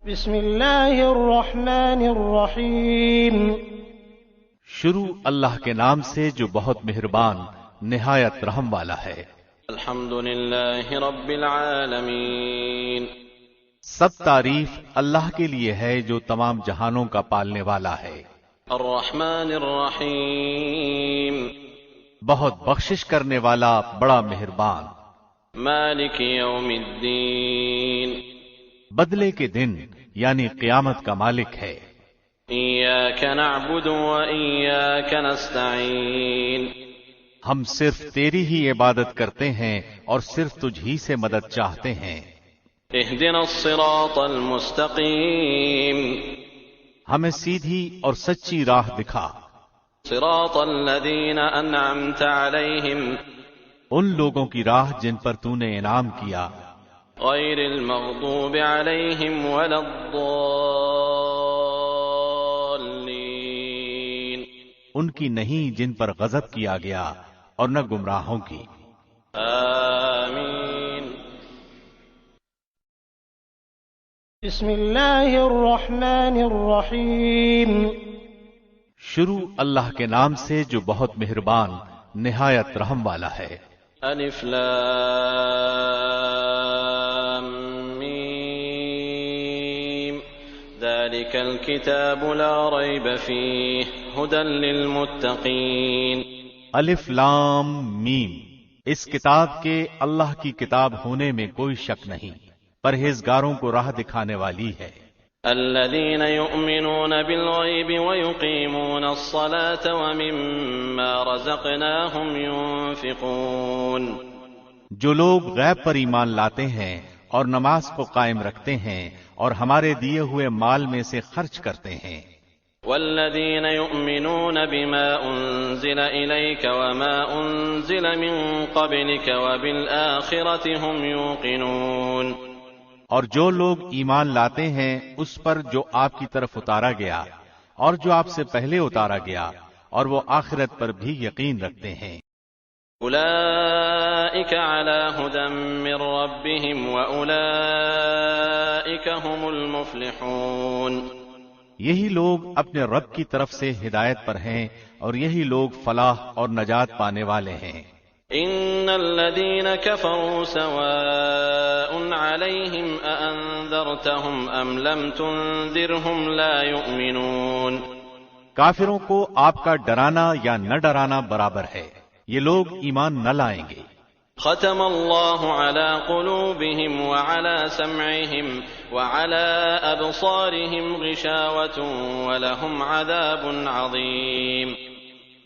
بسم اللہ الرحمن الرحیم۔ شروع اللہ کے نام سے جو بہت مہربان نہایت رحم والا ہے۔ الحمد للہ رب العالمین۔ سب تعریف اللہ کے لیے ہے جو تمام جہانوں کا پالنے والا ہے۔ الرحمن الرحیم۔ بہت بخشش کرنے والا بڑا مہربان۔ مالک یوم الدین۔ بدلے کے دن یعنی قیامت کا مالک ہے۔ ایاک نعبد و ایاک نستعین۔ ہم صرف تیری ہی عبادت کرتے ہیں اور صرف تجھ ہی سے مدد چاہتے ہیں۔ اہدنا الصراط المستقیم۔ ہمیں سیدھی اور سچی راہ دکھا۔ صراط الذین انعمت علیہم۔ ان لوگوں کی راہ جن پر تو نے انعام کیا۔ غیر المغضوب علیہم ولا الضالین۔ ان کی نہیں جن پر غضب کیا گیا اور نہ گمراہوں کی۔ آمین۔ بسم اللہ الرحمن الرحیم۔ شروع اللہ کے نام سے جو بہت مہربان نہایت رحم والا ہے۔ الف لام میم۔ ذلك الكتاب لا ریب فیہ ھدی للمتقین۔ الف لام میم، اس کتاب کے اللہ کی کتاب ہونے میں کوئی شک نہیں، پرہیزگاروں کو راہ دکھانے والی ہے۔ الذين يؤمنون بالغيب ويقيمون الصلاة ومما رزقناهم ينفقون۔ جو لوگ غیب پر ایمان لاتے ہیں اور نماز کو قائم رکھتے ہیں اور ہمارے دیے ہوئے مال میں سے خرچ کرتے ہیں۔ والذين يؤمنون بما أنزل إليك وما أنزل من قبلك وبالآخرة هم يوقنون۔ اور جو لوگ ایمان لاتے ہیں اس پر جو آپ کی طرف اتارا گیا اور جو آپ سے پہلے اتارا گیا اور وہ آخرت پر بھی یقین رکھتے ہیں۔ أولئك على هدى من ربهم وأولئك هم المفلحون۔ یہی لوگ اپنے رب کی طرف سے ہدایت پر ہیں اور یہی لوگ فلاح اور نجات پانے والے ہیں۔ ان الذين كفروا سواء عليهم أأنذرتهم ام لم تنذرهم لا يؤمنون۔ کافروں کو آپ کا ڈرانا یا نہ ڈرانا برابر ہے، یہ لوگ ایمان نہ لائیں گے۔ ختم اللہ على قلوبهم وعلى سمعهم وعلى أبصارهم غشاوة ولهم عذاب عظيم۔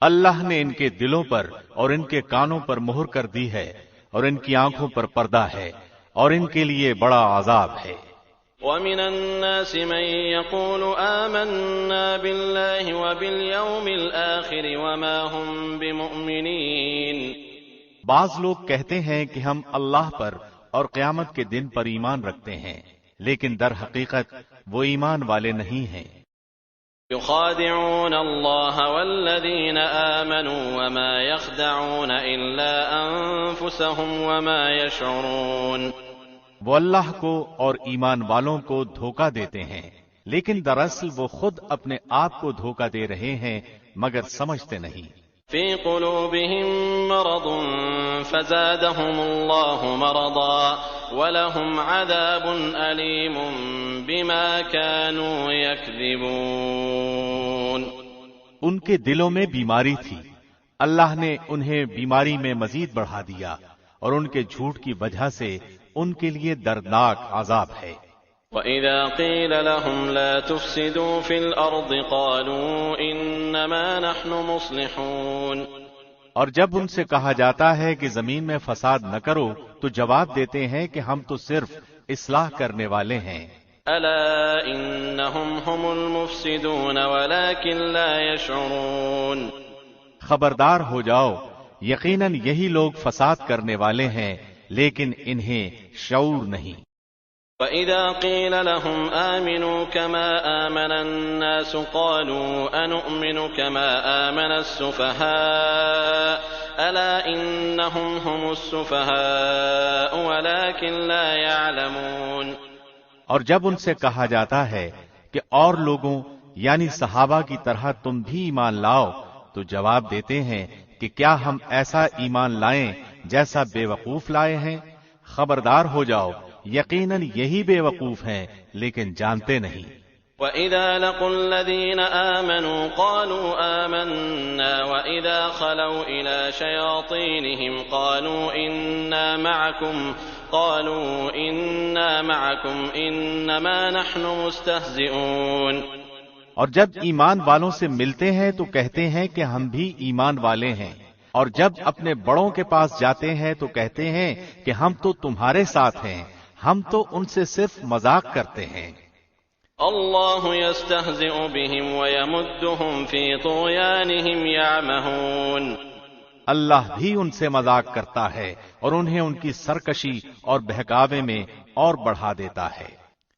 اللہ نے ان کے دلوں پر اور ان کے کانوں پر مہر کر دی ہے اور ان کی آنکھوں پر پردہ ہے اور ان کے لیے بڑا عذاب ہے۔ ومن الناس من يقول آمنا بالله وباليوم الآخر وما هم بمؤمنين۔ بعض لوگ کہتے ہیں کہ ہم اللہ پر اور قیامت کے دن پر ایمان رکھتے ہیں، لیکن در حقیقت وہ ایمان والے نہیں ہیں۔ يخادعون الله والذين آمنوا وما يخدعون إلا أنفسهم وما يشعرون۔ وہ اللہ کو اور ایمان والوں کو دھوکہ دیتے ہیں، لیکن دراصل وہ خود اپنے آپ کو دھوکہ دے رہے ہیں مگر سمجھتے نہیں۔ في قلوبهم مرض فزادهم الله مرضا ولهم عذاب أليم بما كانوا يكذبون۔ ان کے دلوں میں بیماری تھی، اللہ نے انہیں بیماری میں مزید بڑھا دیا اور ان کے جھوٹ کی وجہ سے ان کے لیے دردناک عذاب ہے۔ وَإِذَا قِيلَ لَهُمْ لَا تُفْسِدُوا فِي الْأَرْضِ قَالُوا إِنَّمَا نَحْنُ مُصْلِحُونَ۔ اور جب ان سے کہا جاتا ہے کہ زمین میں فساد نہ کرو تو جواب دیتے ہیں کہ ہم تو صرف اصلاح کرنے والے ہیں۔ أَلَا إِنَّهُمْ هُمُ الْمُفْسِدُونَ وَلَكِنْ لَا يَشْعُرُونَ۔ خبردار ہو جاؤ، یقیناً یہی لوگ فساد کرنے والے ہیں لیکن انہیں شعور نہیں۔ وَإِذَا قِيلَ لَهُمْ آمِنُوا كَمَا آمَنَ النَّاسُ قَالُوا أَنُؤْمِنُ كَمَا آمَنَ السُّفَهَاءُ أَلَا إِنَّهُمْ هُمُ السُّفَهَاءُ وَلَكِنْ لَا يَعْلَمُونَ۔ اور جب ان سے کہا جاتا ہے کہ اور لوگوں یعنی صحابہ کی طرح تم بھی ایمان لاؤ، تو جواب دیتے ہیں کہ کیا ہم ایسا ایمان لائیں جیسا بے وقوف لائے ہیں؟ خبردار ہو جاؤ، یقیناً یہی بے وقوف ہیں لیکن جانتے نہیں۔ وَإِذَا لَقُوا الَّذِينَ آمَنُوا قَالُوا آمَنَّا وَإِذَا خَلَوْا إِلَى شَيَاطِينِهِمْ قَالُوا إِنَّا مَعَكُمْ إِنَّمَا نَحْنُ مُسْتَهْزِئُونَ۔ اور جب ایمان والوں سے ملتے ہیں تو کہتے ہیں کہ ہم بھی ایمان والے ہیں، اور جب اپنے بڑوں کے پاس جاتے ہیں تو کہتے ہیں کہ ہم تو تمہارے ساتھ ہیں، ہم تو ان سے صرف مذاق کرتے ہیں۔ اللہ یستہزئ بہم ویمدہم فی طغیانہم یعمہون۔ اللہ بھی ان سے مذاق کرتا ہے اور انہیں ان کی سرکشی اور بہکاوے میں اور بڑھا دیتا ہے۔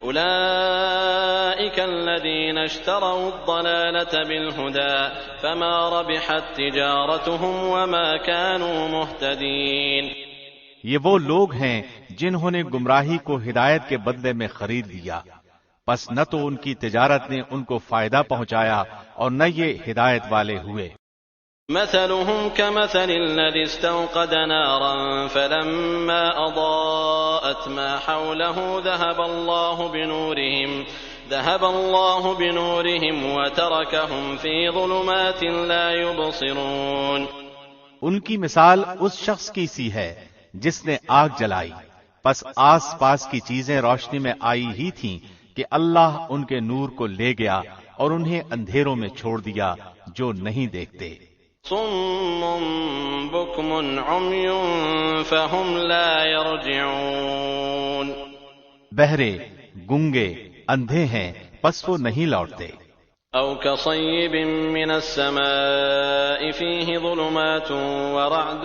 اولئک الذین اشتروا الضلالة بالہدى فما ربحت تجارتهم وما كانوا مہتدین۔ یہ وہ لوگ ہیں جنہوں نے گمراہی کو ہدایت کے بدلے میں خرید لیا، پس نہ تو ان کی تجارت نے ان کو فائدہ پہنچایا اور نہ یہ ہدایت والے ہوئے۔ مثلهم كمثل الذي استوقد نارا فلما أضاءت ما حوله ذهب الله بنورهم وتركهم في ظلمات لا يبصرون۔ ان کی مثال اس شخص کی سی ہے جس نے آگ جلائی، پس آس پاس کی چیزیں روشنی میں آئی ہی تھیں کہ اللہ ان کے نور کو لے گیا اور انہیں اندھیروں میں چھوڑ دیا جو نہیں دیکھتے۔ صم بكم عمي فهم لا يرجعون۔ بہرے، گنگے، اندھے ہیں پس وہ نہیں لوٹتے۔ او كصيب من السماء فيه ظلمات ورعد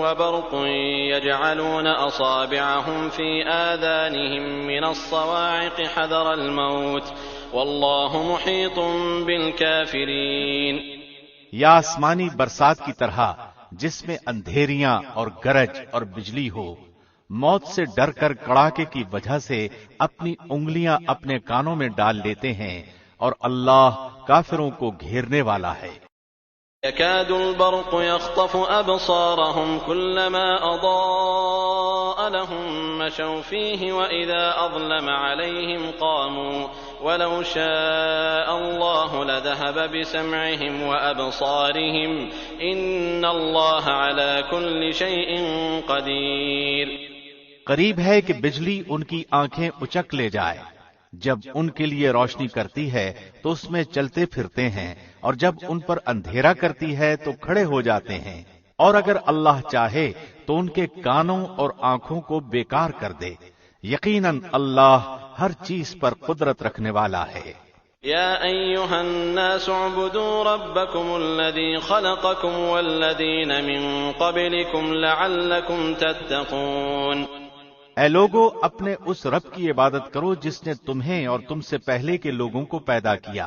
وبرق يجعلون أصابعهم في آذانهم من الصواعق حذر الموت والله محيط بالكافرين۔ یا آسمانی برسات کی طرح جس میں اندھیریاں اور گرج اور بجلی ہو، موت سے ڈر کر کڑاکے کی وجہ سے اپنی انگلیاں اپنے کانوں میں ڈال لیتے ہیں، اور اللہ کافروں کو گھیرنے والا ہے۔ يكاد البرق يخطف أبصارهم كلما أضاء لهم مشوا فيه وإذا أظلم عليهم قاموا ولو شاء الله لذهب بسمعهم وأبصارهم إن الله على كل شيء قدير۔ قریب ہے کہ بجلی ان کی آنکھیں اچک لے جائے، جب ان کے لیے روشنی کرتی ہے تو اس میں چلتے پھرتے ہیں، اور جب ان پر اندھیرا کرتی ہے تو کھڑے ہو جاتے ہیں، اور اگر اللہ چاہے تو ان کے کانوں اور آنکھوں کو بیکار کر دے۔ یقیناً اللہ ہر چیز پر قدرت رکھنے والا ہے۔ یا ایھا الناس اعبدوا ربکم الذی خلقکم والذین من قبلکم لعلکم تتقون۔ اے لوگو، اپنے اس رب کی عبادت کرو جس نے تمہیں اور تم سے پہلے کے لوگوں کو پیدا کیا،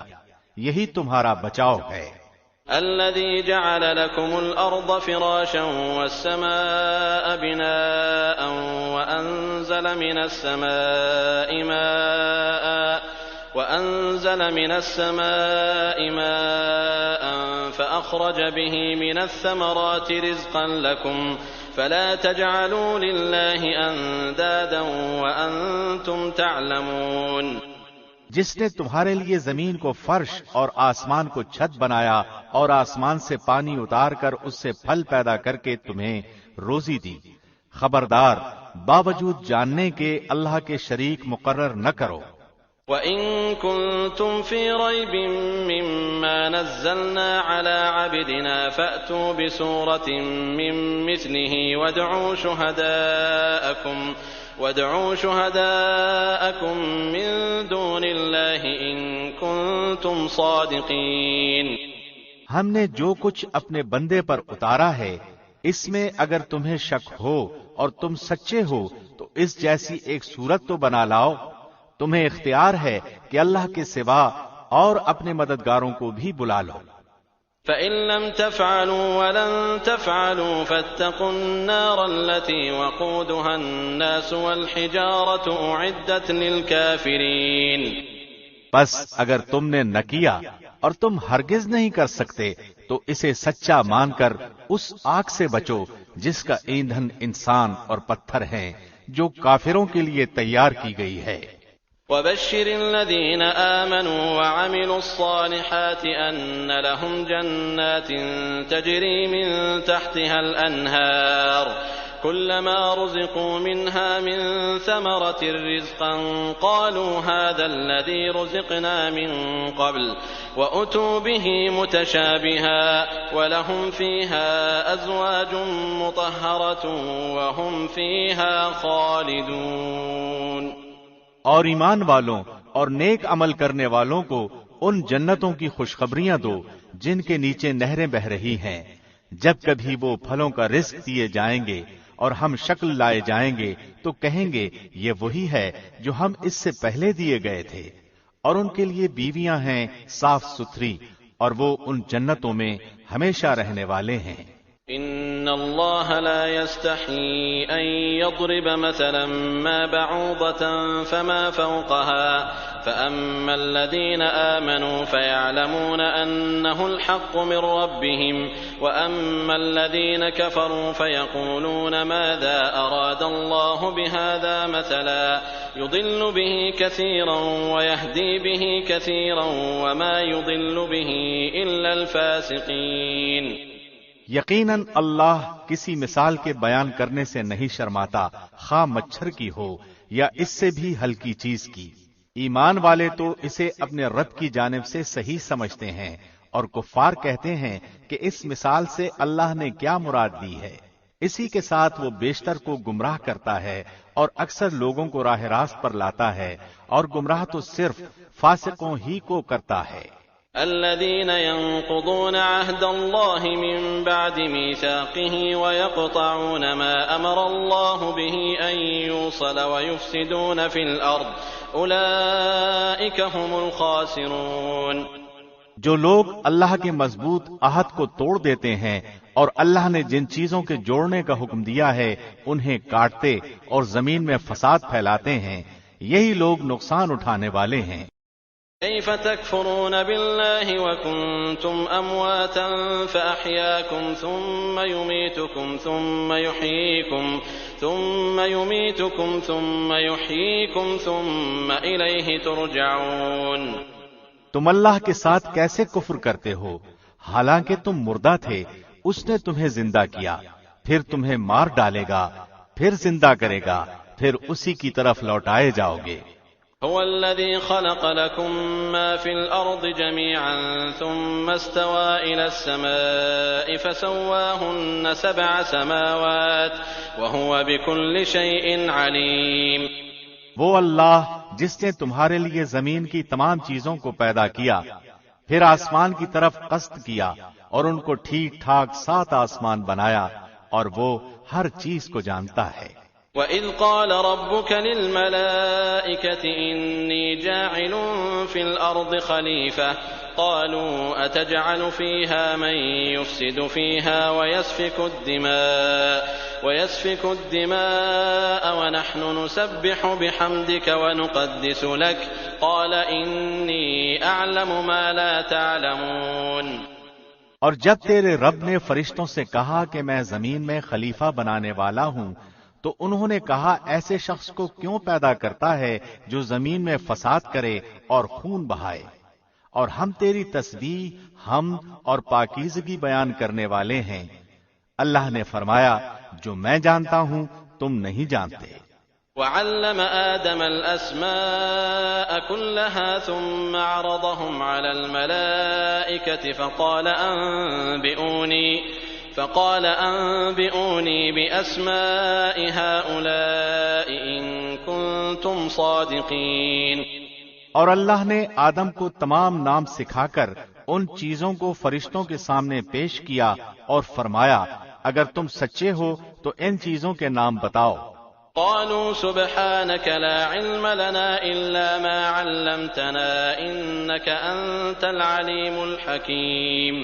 یہی تمہارا بچاؤ ہے۔ الذي جعل لكم الأرض فراشا والسماء بناء وأنزل من السماء ماء فأخرج به من الثمرات رزقا لكم فلا تجعلوا لله أندادا وأنتم تعلمون۔ جس نے تمہارے لیے زمین کو فرش اور آسمان کو چھت بنایا اور آسمان سے پانی اتار کر اس سے پھل پیدا کر کے تمہیں روزی دی، خبردار باوجود جاننے کے اللہ کے شریک مقرر نہ کرو۔ وَإِن كُنتُمْ فِي رَيْبٍ مِّمَّا نَزَّلْنَا عَلَىٰ عَبْدِنَا فَأْتُوا بِسُورَةٍ مِّن مِّثْلِهِ وَادْعُوا شُهَدَاءَكُم مِّن دُونِ اللَّهِ إِن كُنتُمْ صَادِقِينَ۔ ہم نے جو کچھ اپنے بندے پر اتارا ہے، اس میں اگر تمہیں شک ہو اور تم سچے ہو تو اس جیسی ایک صورت تو بنا لاؤ۔ تمہیں اختیار ہے کہ اللہ کے سوا اور اپنے مددگاروں کو بھی بلا لو۔ فإن لم تفعلوا ولن تفعلوا فاتقوا النار التي وقودها الناس والحجارة أعدت للكافرين۔ بس اگر تم نے نہ کیا اور تم ہرگز نہیں کر سکتے تو اسے سچا مان کر اس آگ سے بچو جس کا ایندھن انسان اور پتھر ہیں، جو کافروں کے لیے تیار کی گئی ہے۔ وبشر الذين آمنوا وعملوا الصالحات أن لهم جنات تجري من تحتها الأنهار كلما رزقوا منها من ثمرة رزقا قالوا هذا الذي رزقنا من قبل وأتوا به متشابها ولهم فيها أزواج مطهرة وهم فيها خالدون۔ اور ایمان والوں اور نیک عمل کرنے والوں کو ان جنتوں کی خوشخبریاں دو جن کے نیچے نہریں بہ رہی ہیں، جب کبھی وہ پھلوں کا رزق دیے جائیں گے اور ہم شکل لائے جائیں گے تو کہیں گے یہ وہی ہے جو ہم اس سے پہلے دیے گئے تھے، اور ان کے لیے بیویاں ہیں صاف ستھری اور وہ ان جنتوں میں ہمیشہ رہنے والے ہیں۔ إن الله لا يستحيي أن يضرب مثلا ما بعوضة فما فوقها فأما الذين آمنوا فيعلمون أنه الحق من ربهم وأما الذين كفروا فيقولون ماذا أراد الله بهذا مثلا يضل به كثيرا ويهدي به كثيرا وما يضل به إلا الفاسقين۔ یقیناً اللہ کسی مثال کے بیان کرنے سے نہیں شرماتا، خواہ مچھر کی ہو یا اس سے بھی ہلکی چیز کی۔ ایمان والے تو اسے اپنے رب کی جانب سے صحیح سمجھتے ہیں، اور کفار کہتے ہیں کہ اس مثال سے اللہ نے کیا مراد دی ہے۔ اسی کے ساتھ وہ بیشتر کو گمراہ کرتا ہے اور اکثر لوگوں کو راہ راست پر لاتا ہے، اور گمراہ تو صرف فاسقوں ہی کو کرتا ہے۔ الذين ينقضون عهد الله من بعد ميثاقه ويقطعون ما أمر الله به أن يوصل ويفسدون في الأرض أولئك هم الخاسرون۔ جو لوگ اللہ کے مضبوط عہد کو توڑ دیتے ہیں اور اللہ نے جن چیزوں کے جوڑنے کا حکم دیا ہے انہیں کاٹتے اور زمین میں فساد پھیلاتے ہیں، یہی لوگ نقصان اٹھانے والے ہیں۔ كيف تكفرون بالله وكنتم أمواتا فأحياكم ثم يميتكم ثم يحييكم ثم إليه ترجعون۔ تم اللہ کے ساتھ کیسے کفر کرتے ہو حالانکہ تم مردہ تھے، اس نے تمہیں زندہ کیا، پھر تمہیں مار ڈالے گا، پھر زندہ کرے گا، پھر اسی کی طرف لوٹائے جاؤ گے۔ هو الذي خلق لكم ما في الأرض جميعا ثم استوى إلى السماء فسواهن 7 سماوات وهو بكل شيء عليم۔ وہ اللہ جس نے تمہارے لیے زمین کی تمام چیزوں کو پیدا کیا، پھر آسمان کی طرف قصد کیا اور ان کو ٹھیک ٹھاک 7 آسمان بنایا، اور وہ ہر چیز کو جانتا ہے۔ وَإِذْ قَالَ رَبُّكَ لِلْمَلَائِكَةِ إِنِّي جَاعِلٌ فِي الْأَرْضِ خَلِيفَةً قَالُوا أَتَجْعَلُ فِيهَا مَن يُفْسِدُ فِيهَا وَيَسْفِكُ الدِّمَاءَ وَنَحْنُ نُسَبِّحُ بِحَمْدِكَ وَنُقَدِّسُ لَكَ قَالَ إِنِّي أَعْلَمُ مَا لَا تَعْلَمُونَ۔ اور جب تیرے رب نے فرشتوں سے کہا کہ میں زمین میں خلیفہ بنانے والا ہوں، تو انہوں نے کہا ایسے شخص کو کیوں پیدا کرتا ہے جو زمین میں فساد کرے اور خون بہائے، اور ہم تیری تسبیح، حمد اور پاکیزگی بیان کرنے والے ہیں۔ اللہ نے فرمایا جو میں جانتا ہوں تم نہیں جانتے۔ وعلم آدم الأسماء كلها ثم عرضهم على الملائكة فقال أنبئوني بأسماء هؤلاء إن كنتم صادقين۔ اور اللہ نے آدم کو تمام نام سکھا کر ان چیزوں کو فرشتوں کے سامنے پیش کیا اور فرمایا اگر تم سچے ہو تو ان چیزوں کے نام بتاؤ۔ قالوا سبحانك لا علم لنا إلا ما علمتنا إنك أنت العليم الحكيم۔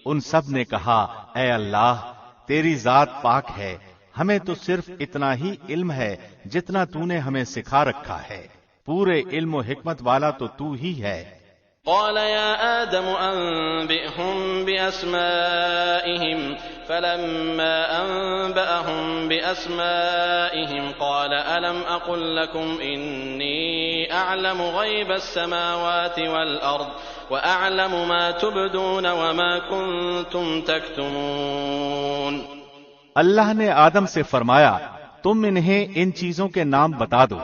ان سب نے کہا اے اللہ تیری ذات پاک ہے، ہمیں تو صرف اتنا ہی علم ہے جتنا تو نے ہمیں سکھا رکھا ہے، پورے علم و حکمت والا تو ہی ہے۔ قال يا آدم أنبئهم بأسمائهم فلما أنبأهم بأسمائهم قال ألم أقل لكم إني أعلم غيب السماوات والأرض وأعلم ما تبدون وما كنتم تكتمون۔ اللہ نے آدم سے فرمایا تم انہیں ان چیزوں کے نام بتا دو۔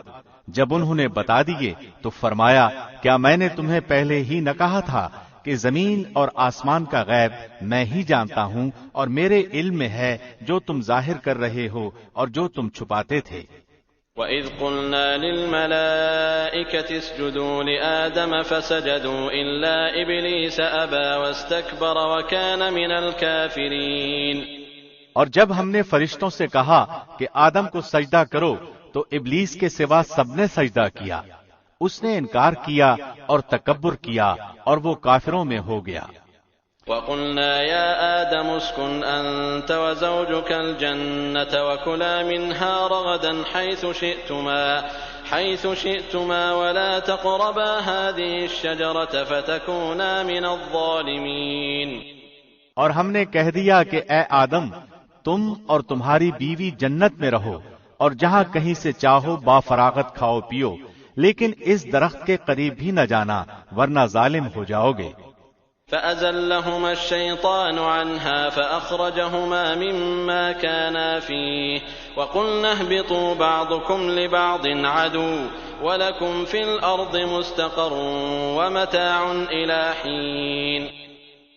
جب انہوں نے بتا دیے تو فرمایا کیا میں نے تمہیں پہلے ہی نہ کہا تھا کہ زمین اور آسمان کا غیب میں ہی جانتا ہوں اور میرے علم میں ہے جو تم ظاہر کر رہے ہو اور جو تم چھپاتے تھے۔ وَإِذْ قُلْنَا لِلْمَلَائِكَةِ اسْجُدُوا لِآدَمَ فَسَجَدُوا إِلَّا إِبْلِيسَ أَبَى وَاسْتَكْبَرَ وَكَانَ مِنَ الْكَافِرِينَ۔ اور جب ہم نے فرشتوں سے کہا کہ آدم کو سجدہ کرو تو ابلیس کے سوا سب نے سجدہ کیا، اس نے انکار کیا اور تکبر کیا اور وہ کافروں میں ہو گیا۔ وَقُلْنَا يَا آدَمُ اسْكُنْ أَنْتَ وَزَوْجُكَ الْجَنَّةَ وَكُلَا مِنْهَا رَغَدًا حَيْثُ شِئْتُمَا وَلَا تَقْرَبَا هَذِهِ الشَّجَرَةَ فَتَكُونَا مِنَ الظَّالِمِينَ۔ اور ہم نے کہہ دیا کہ اے آدم تم اور تمہاری بیوی جنت میں رہو اور جہاں کہیں سے چاہو با فراغت کھاؤ پیو، لیکن اس درخت کے قریب بھی نہ جانا ورنہ ظالم ہو جاؤ گے۔ فَأَزَلَّهُمَا الشَّيْطَانُ عَنْهَا فَأَخْرَجَهُمَا مِمَّا كَانَا فِيهِ وَقُلْنَا اهْبِطُوا بَعْضُكُمْ لِبَعْضٍ عَدُوٌّ وَلَكُمْ فِي الْأَرْضِ مُسْتَقَرٌّ وَمَتَاعٌ إِلَىٰ حِينٍ۔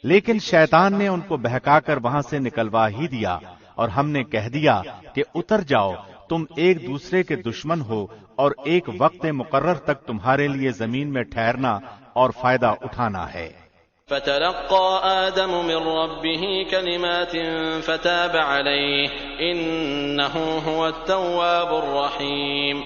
لیکن شیطان نے ان کو بہکا کر وہاں سے نکلوا ہی دیا اور ہم نے کہہ دیا کہ اتر جاؤ، تم ایک دوسرے کے دشمن ہو اور ایک وقت مقرر تک تمہارے لیے زمین میں ٹھہرنا اور فائدہ اٹھانا ہے۔ فَتَلَقَّى آدَمُ مِن رَّبِّهِ كَلِمَاتٍ فَتَابَ عَلَيْهِ إِنَّهُ هُوَ التَّوَّابُ الرَّحِيمُ۔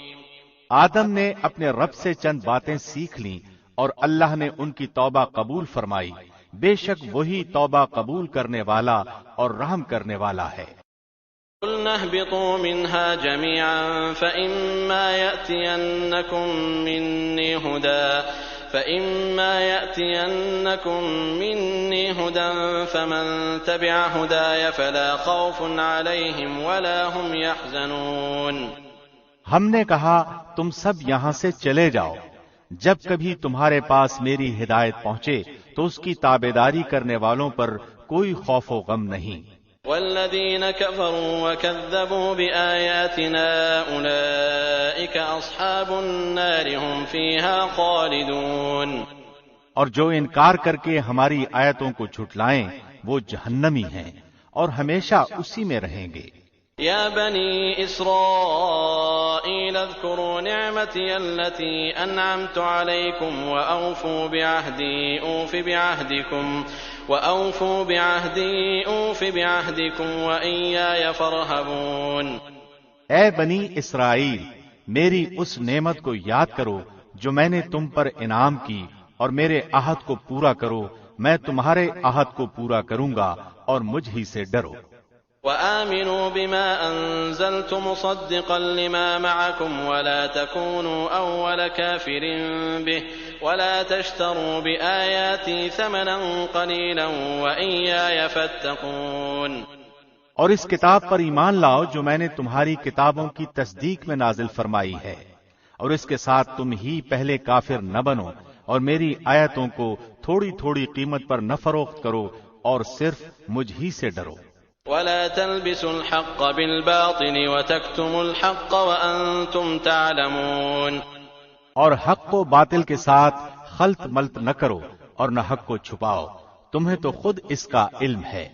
آدم نے اپنے رب سے چند باتیں سیکھ لیں اور اللہ نے ان کی توبہ قبول فرمائی، بے شک وہی توبہ قبول کرنے والا اور رحم کرنے والا ہے۔ قُلْنَا اهْبِطُوا مِنْهَا جَمِيعًا فَإِمَّا يَأْتِيَنَّكُم مِّنِّي هُدًى فَمَن تَبِعَ هُدَايَ فَلَا خَوْفٌ عَلَيْهِمْ وَلَا هُمْ يَحْزَنُونَ۔ ہم نے کہا تم سب یہاں سے چلے جاؤ، جب کبھی تمہارے پاس میری ہدایت پہنچے تو اس کی تابعداری کرنے والوں پر کوئی خوف و غم نہیں۔ وَالَّذِينَ كَفَرُوا وَكَذَّبُوا بِآيَاتِنَا أُولَئِكَ أَصْحَابُ النَّارِ هُمْ فِيهَا خَالِدُونَ۔ اور جو انکار کر کے ہماری آیتوں کو جھٹلائیں وہ جہنمی ہیں اور ہمیشہ اسی میں رہیں گے۔ يا بني إسرائيل اذكروا نعمتي التي أنعمت عليكم وأوفوا بعهدي أوف بعهدكم وإياي فارهبون۔ اے بنی اسرائیل میری اس نعمت کو یاد کرو جو میں نے تم پر انعام کی اور میرے عہد کو پورا کرو، میں تمہارے عہد کو پورا کروں گا اور مجھ ہی سے ڈرو۔ وآمنوا بما أنزلت مصدقا لما معكم ولا تكونوا أول كافر به ولا تشتروا بآياتي ثمنا قليلا وإياي فاتقون۔ اور اس کتاب پر ایمان لاؤ جو میں نے تمہاری کتابوں کی تصدیق میں نازل فرمائی ہے، اور اس کے ساتھ تم ہی پہلے کافر نہ بنو اور میری آیتوں کو تھوڑی تھوڑی قیمت پر نہ فروخت کرو اور صرف مجھ ہی سے ڈرو۔ ولا تلبسوا الحق بالباطل وتكتموا الحق وأنتم تعلمون۔ اور حق کو باطل کے ساتھ خلط ملط نہ کرو اور نہ حق کو چھپاؤ، تمہیں تو خود اس کا علم ہے۔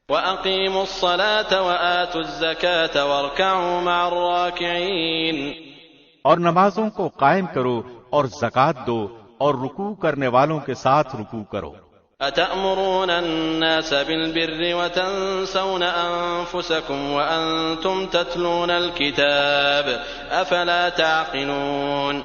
وأقيموا الصلاة وآتوا الزكاة واركعوا مع الراكعين۔ اور نمازوں کو قائم کرو اور زکوٰۃ دو اور رکوع کرنے والوں کے ساتھ رکوع کرو۔ أتأمرون الناس بالبر وتنسون أنفسكم وأنتم تتلون الكتاب أفلا تعقلون۔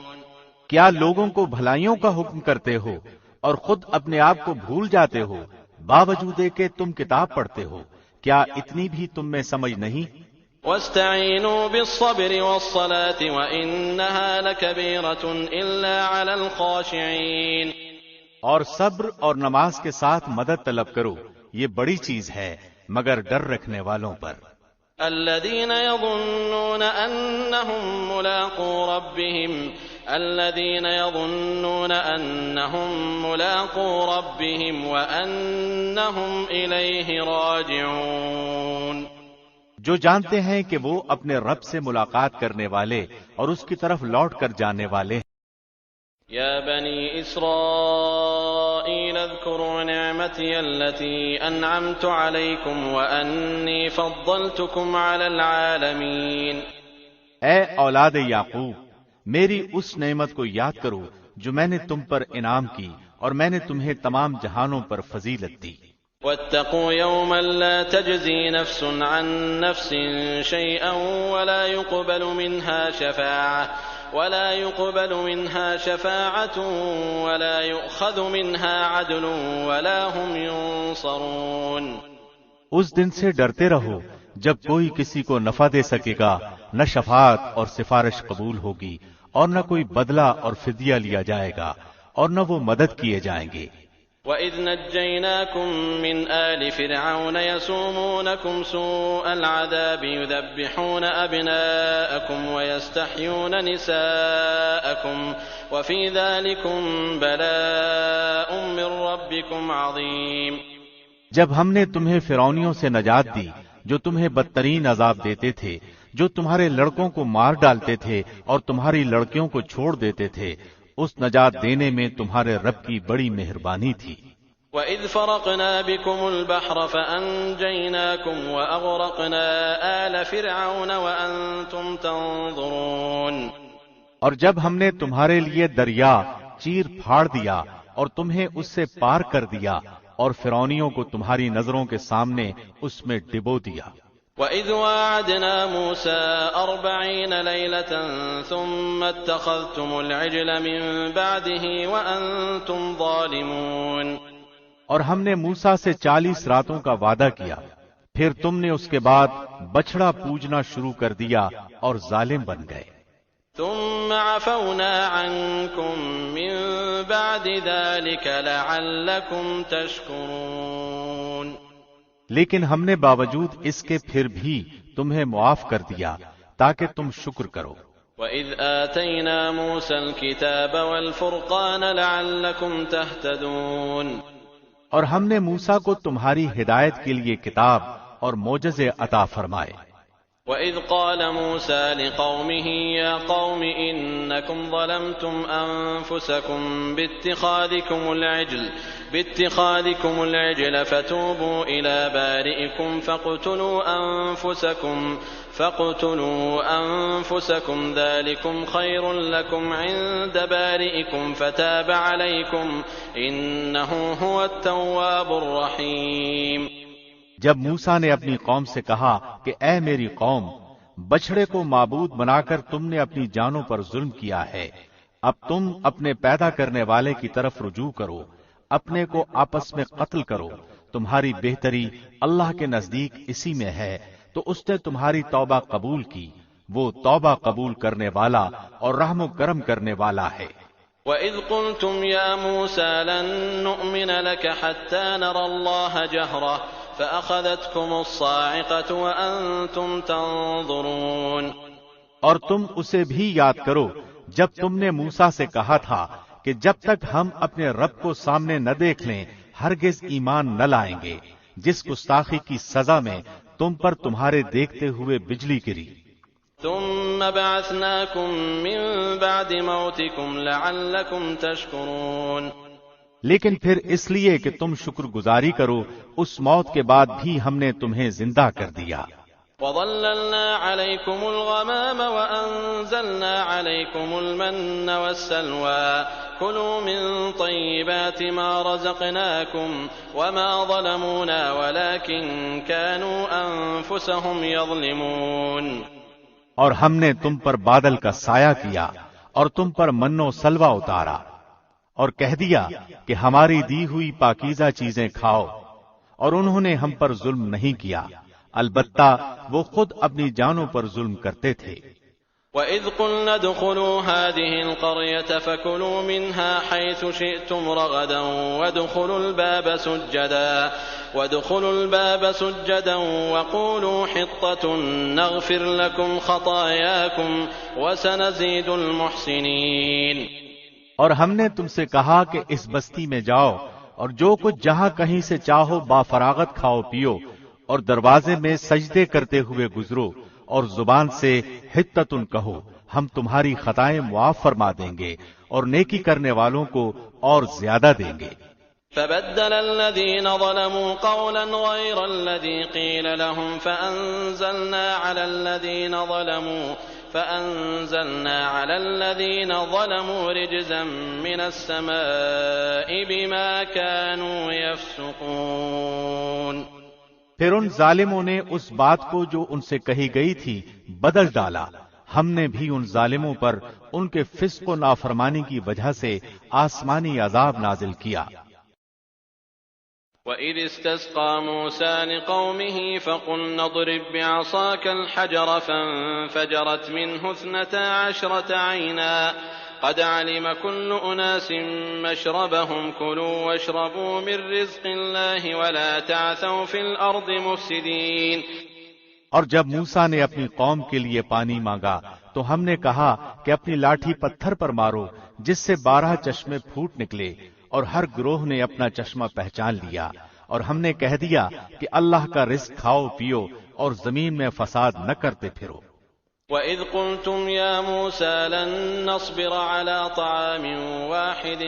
کیا لوگوں کو بھلائیوں کا حکم کرتے ہو اور خود اپنے آپ کو بھول جاتے ہو؟ باوجود کہ تم کتاب پڑھتے ہو، کیا اتنی بھی تم میں سمجھ نہیں؟ واستعینوا بالصبر والصلاة وإنها لكبيرة إلا على الخاشعين۔ اور صبر اور نماز کے ساتھ مدد طلب کرو، یہ بڑی چیز ہے مگر ڈر رکھنے والوں پر۔ الذين يظنون أنهم ملاقو ربهم وأنهم إليه راجعون۔ جو جانتے ہیں کہ وہ اپنے رب سے ملاقات کرنے والے اور اس کی طرف لوٹ کر جانے والے ہیں۔ يا بني إسرائيل اذكروا نعمتي التي أنعمت عليكم وأني فضلتكم على العالمين۔ اے اولاد یعقوب، میری اس نعمت کو یاد کرو جو میں نے تم پر انعام کی اور میں نے تمہیں تمام جہانوں پر فضیلت دی۔ واتقوا يوما لا تجزي نفس عن نفس شيئا ولا يقبل منها شفاعة ولا يؤخذ منها عدل ولا هم ينصرون۔ اس دن سے ڈرتے رہو جب کوئی کسی کو نفع دے سکے گا، نہ شفاعت اور سفارش قبول ہوگی اور نہ کوئی بدلہ اور فدیہ لیا جائے گا اور نہ وہ مدد کیے جائیں گے۔ وَإِذْ نَجَّيْنَاكُمْ مِنْ آلِ فِرْعَوْنَ يَسُومُونَكُمْ سُوءَ الْعَذَابِ يُذَبِّحُونَ أَبْنَاءَكُمْ وَيَسْتَحْيُونَ نِسَاءَكُمْ وَفِي ذَلِكُمْ بَلَاءٌ مِّن رَّبِّكُمْ عَظِيمٌ۔ جب ہم نے تمہیں فرعونیوں سے نجات دی جو تمہیں بدترین عذاب دیتے تھے، جو تمہارے لڑکوں کو مار ڈالتے تھے اور تمہاری لڑکیوں کو چھوڑ دیتے تھے، اس نجات دینے میں تمہارے رب کی بڑی مہربانی تھی۔ وَإِذْ فَرَقْنَا بِكُمُ الْبَحْرَ فَأَنْجَيْنَاكُمْ وَأَغْرَقْنَا آلَ فِرْعَوْنَ وَأَنْتُمْ تَنظُرُونَ۔ اور جب ہم نے تمہارے لیے دریا چیر پھاڑ دیا اور تمہیں اس سے پار کر دیا اور فرعونیوں کو تمہاری نظروں کے سامنے اس میں ڈبو دیا۔ وَإِذْ وَاعَدْنَا مُوسَىٰ 40 لَيْلَةً ثُمَّ اتَّخَذْتُمُ الْعِجْلَ مِن بَعْدِهِ وَأَنْتُمْ ظَالِمُونَ۔ اور ہم نے موسیٰ سے 40 راتوں کا وعدہ کیا، پھر تم نے اس کے بعد بچڑا پوجنا شروع کر دیا اور ظالم بن گئے۔ ثم عفونا عنكم من بعد ذلك لعلكم تشكرون۔ لیکن ہم نے باوجود اس کے پھر بھی تمہیں معاف کر دیا تاکہ تم شکر کرو۔ وَإِذْ آتَيْنَا مُوسَى الْكِتَابَ وَالْفُرْقَانَ لَعَلَّكُمْ تَهْتَدُونَ۔ اور ہم نے موسیٰ کو تمہاری ہدایت کے لیے کتاب اور معجزے عطا فرمائے۔ وَإِذْ قَالَ مُوسَىٰ لِقَوْمِهِ يَا قَوْمِ إِنَّكُمْ ظَلَمْتُمْ أَنفُسَكُمْ بِاتِّخَاذِكُمُ الْعِجْلَ فَتُوبُوا إِلَىٰ بَارِئِكُمْ فَاقْتُلُوا أَنفُسَكُمْ ذَٰلِكُمْ خَيْرٌ لَّكُمْ عِندَ بَارِئِكُمْ فَتَابَ عَلَيْكُمْ إِنَّهُ هُوَ التَّوَّابُ الرَّحِيمُ۔ جب موسیٰ نے اپنی قوم سے کہا کہ اے میری قوم، بچڑے کو معبود بنا کر تم نے اپنی جانوں پر ظلم کیا ہے، اب تم اپنے پیدا کرنے والے کی طرف رجوع کرو، اپنے کو آپس میں قتل کرو، تمہاری بہتری اللہ کے نزدیک اسی میں ہے، تو اس نے تمہاری توبہ قبول کی، وہ توبہ قبول کرنے والا اور رحم و کرم کرنے والا ہے۔ وَإِذْ قُلْتُمْ يَا مُوسَىٰ لَن نُّؤْمِنَ لَكَ حَتَّىٰ نَرَى اللَّهَ جَهْرَةً فَأَخَذَتْكُمُ الصَّاعِقَةُ وَأَنْتُمْ تَنظُرُونَ۔ اور تم اسے بھی یاد کرو جب تم نے موسیٰ سے کہا تھا کہ جب تک ہم اپنے رب کو سامنے نہ دیکھ لیں ہرگز ایمان نہ لائیں گے، جس گستاخی کی سزا میں تم پر تمہارے دیکھتے ہوئے بجلی گری۔ ثم بعثناكم من بعد موتكم لعلكم تشكرون۔ لیکن پھر اس لیے کہ تم شکر گزاری کرو، اس موت کے بعد بھی ہم نے تمہیں زندہ کر دیا۔ وَظَلَّلْنَا عَلَيْكُمُ الْغَمَامَ وَأَنزَلْنَا عَلَيْكُمُ الْمَنَّ وَالسَّلْوَىٰ كُلُوا مِن طَيِّبَاتِ مَا رَزَقْنَاكُمْ وَمَا ظَلَمُونَا وَلَٰكِن كَانُوا أَنفُسَهُمْ يَظْلِمُونَ۔ اور ہم نے تم پر بادل کا سایہ کیا اور تم پر من و سلوہ اتارا اور کہہ دیا کہ ہماری دی ہوئی پاکیزہ چیزیں کھاؤ، اور انہوں نے ہم پر ظلم نہیں کیا، البتہ وہ خود اپنی جانوں پر ظلم کرتے تھے۔ وَإِذْ قُلْنَا ادْخُلُوا هَٰذِهِ الْقَرْيَةَ فَكُلُوا مِنْهَا حَيْثُ شِئْتُمْ رَغَدًا وَادْخُلُوا الْبَابَ سُجَّدًا وَقُولُوا حِطَّةٌ نَغْفِرْ لَكُمْ خَطَايَاكُمْ وَسَنَزِيدُ الْمُحْسِنِينَ۔ اور ہم نے تم سے کہا کہ اس بستی میں جاؤ اور جو کچھ جہاں کہیں سے چاہو بافراغت کھاؤ پیو، اور دروازے میں سجدے کرتے ہوئے گزرو، اور زبان سے حطتن کہو، ہم تمہاری خطائیں معاف فرما دیں گے اور نیکی کرنے والوں کو اور زیادہ دیں گے۔ فبدل الذين ظلموا قولا غير الذي قيل لهم فأنزلنا على الذين ظلموا رجزا من السماء بما كانوا يفسقون۔ پھر ان ظالموں نے اس بات کو جو ان سے کہی گئی تھی بدل ڈالا، ہم نے بھی ان ظالموں پر ان کے فسق و نافرمانی کی وجہ سے آسمانی عذاب نازل کیا۔ وَإِذِ اسْتَسْقَىٰ مُوسَىٰ لِقَوْمِهِ فَقُلْنَا اضْرِب بِّعَصَاكَ الْحَجَرَ فَانفَجَرَتْ مِنْهُ 12 عَيْنًا قَدْ عَلِمَ كُلُّ أُنَاسٍ مَّشْرَبَهُمْ كُلُوا وَاشْرَبُوا مِن رِّزْقِ اللَّهِ وَلَا تَعْثَوْا فِي الْأَرْضِ مُفْسِدِينَ۔ اور جب موسیٰ نے اپنی قوم کے لیے پانی مانگا تو ہم نے کہا کہ اپنی لاٹھی پتھر پر مارو جس سے 12 چشمے پھوٹ نکلے، اور ہر گروہ نے اپنا چشمہ پہچان لیا، اور ہم نے کہہ دیا کہ اللہ کا رزق کھاؤ پیو اور زمین میں فساد نہ کرتے پھرو۔ وَإِذْ قُلْتُمْ يَا مُوسَىٰ لَن نَّصْبِرَ عَلَىٰ طَعَامٍ وَاحِدٍ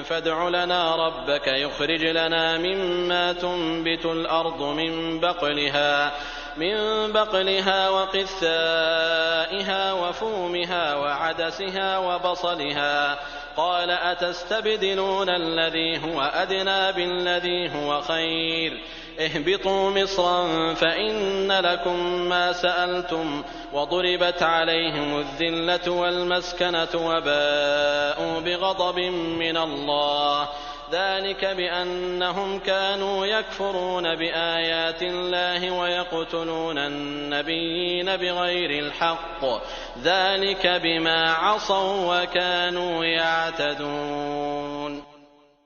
فَادْعُ لَنَا رَبَّكَ يُخْرِجْ لَنَا مِمَّا تُنبِتُ الْأَرْضُ مِن بَقْلِهَا وَقِثَّائِهَا وَفُومِهَا وَعَدَسِهَا وَبَصَلِهَا قَالَ أَتَسْتَبْدِلُونَ الَّذِي هُوَ أَدْنَىٰ بِالَّذِي هُوَ خَيْرٌ اهْبِطُوا مِصْرًا فَإِنَّ لَكُم مَّا سَأَلْتُمْ وَضُرِبَتْ عَلَيْهِمُ الذِّلَّةُ وَالْمَسْكَنَةُ وَبَاءُوا بِغَضَبٍ مِّنَ اللَّهِ ذلك بأنهم كانوا يكفرون بآيات الله ويقتلون النبيين بغير الحق ذلك بما عصوا وكانوا يعتدون۔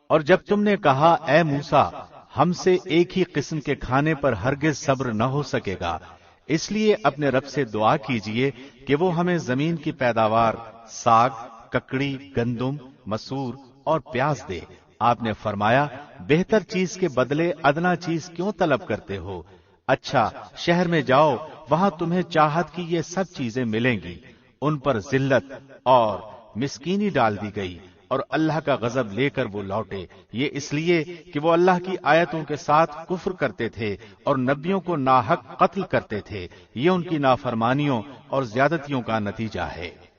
اور جب تم نے کہا اے موسیٰ ہم سے ایک ہی قسم کے کھانے پر ہرگز صبر نہ ہو سکے گا، اس لیے اپنے رب سے دعا کیجئے کہ وہ ہمیں زمین کی پیداوار ساگ، ککڑی، گندم، مسور اور پیاز دے۔ آپ نے فرمایا بہتر چیز کے بدلے ادنا چیز کیوں طلب کرتے ہو؟ اچھا شہر میں جاؤ، وہاں تمہیں چاہت کی یہ سب چیزیں ملیں گی۔ ان پر ذلت اور مسکینی ڈال دی گئی اور اللہ کا غضب لے کر وہ لوٹے، یہ اس لیے کہ وہ اللہ کی آیتوں کے ساتھ کفر کرتے تھے اور نبیوں کو ناحق قتل کرتے تھے۔ یہ ان کی نافرمانیوں اور زیادتیوں کا نتیجہ ہے۔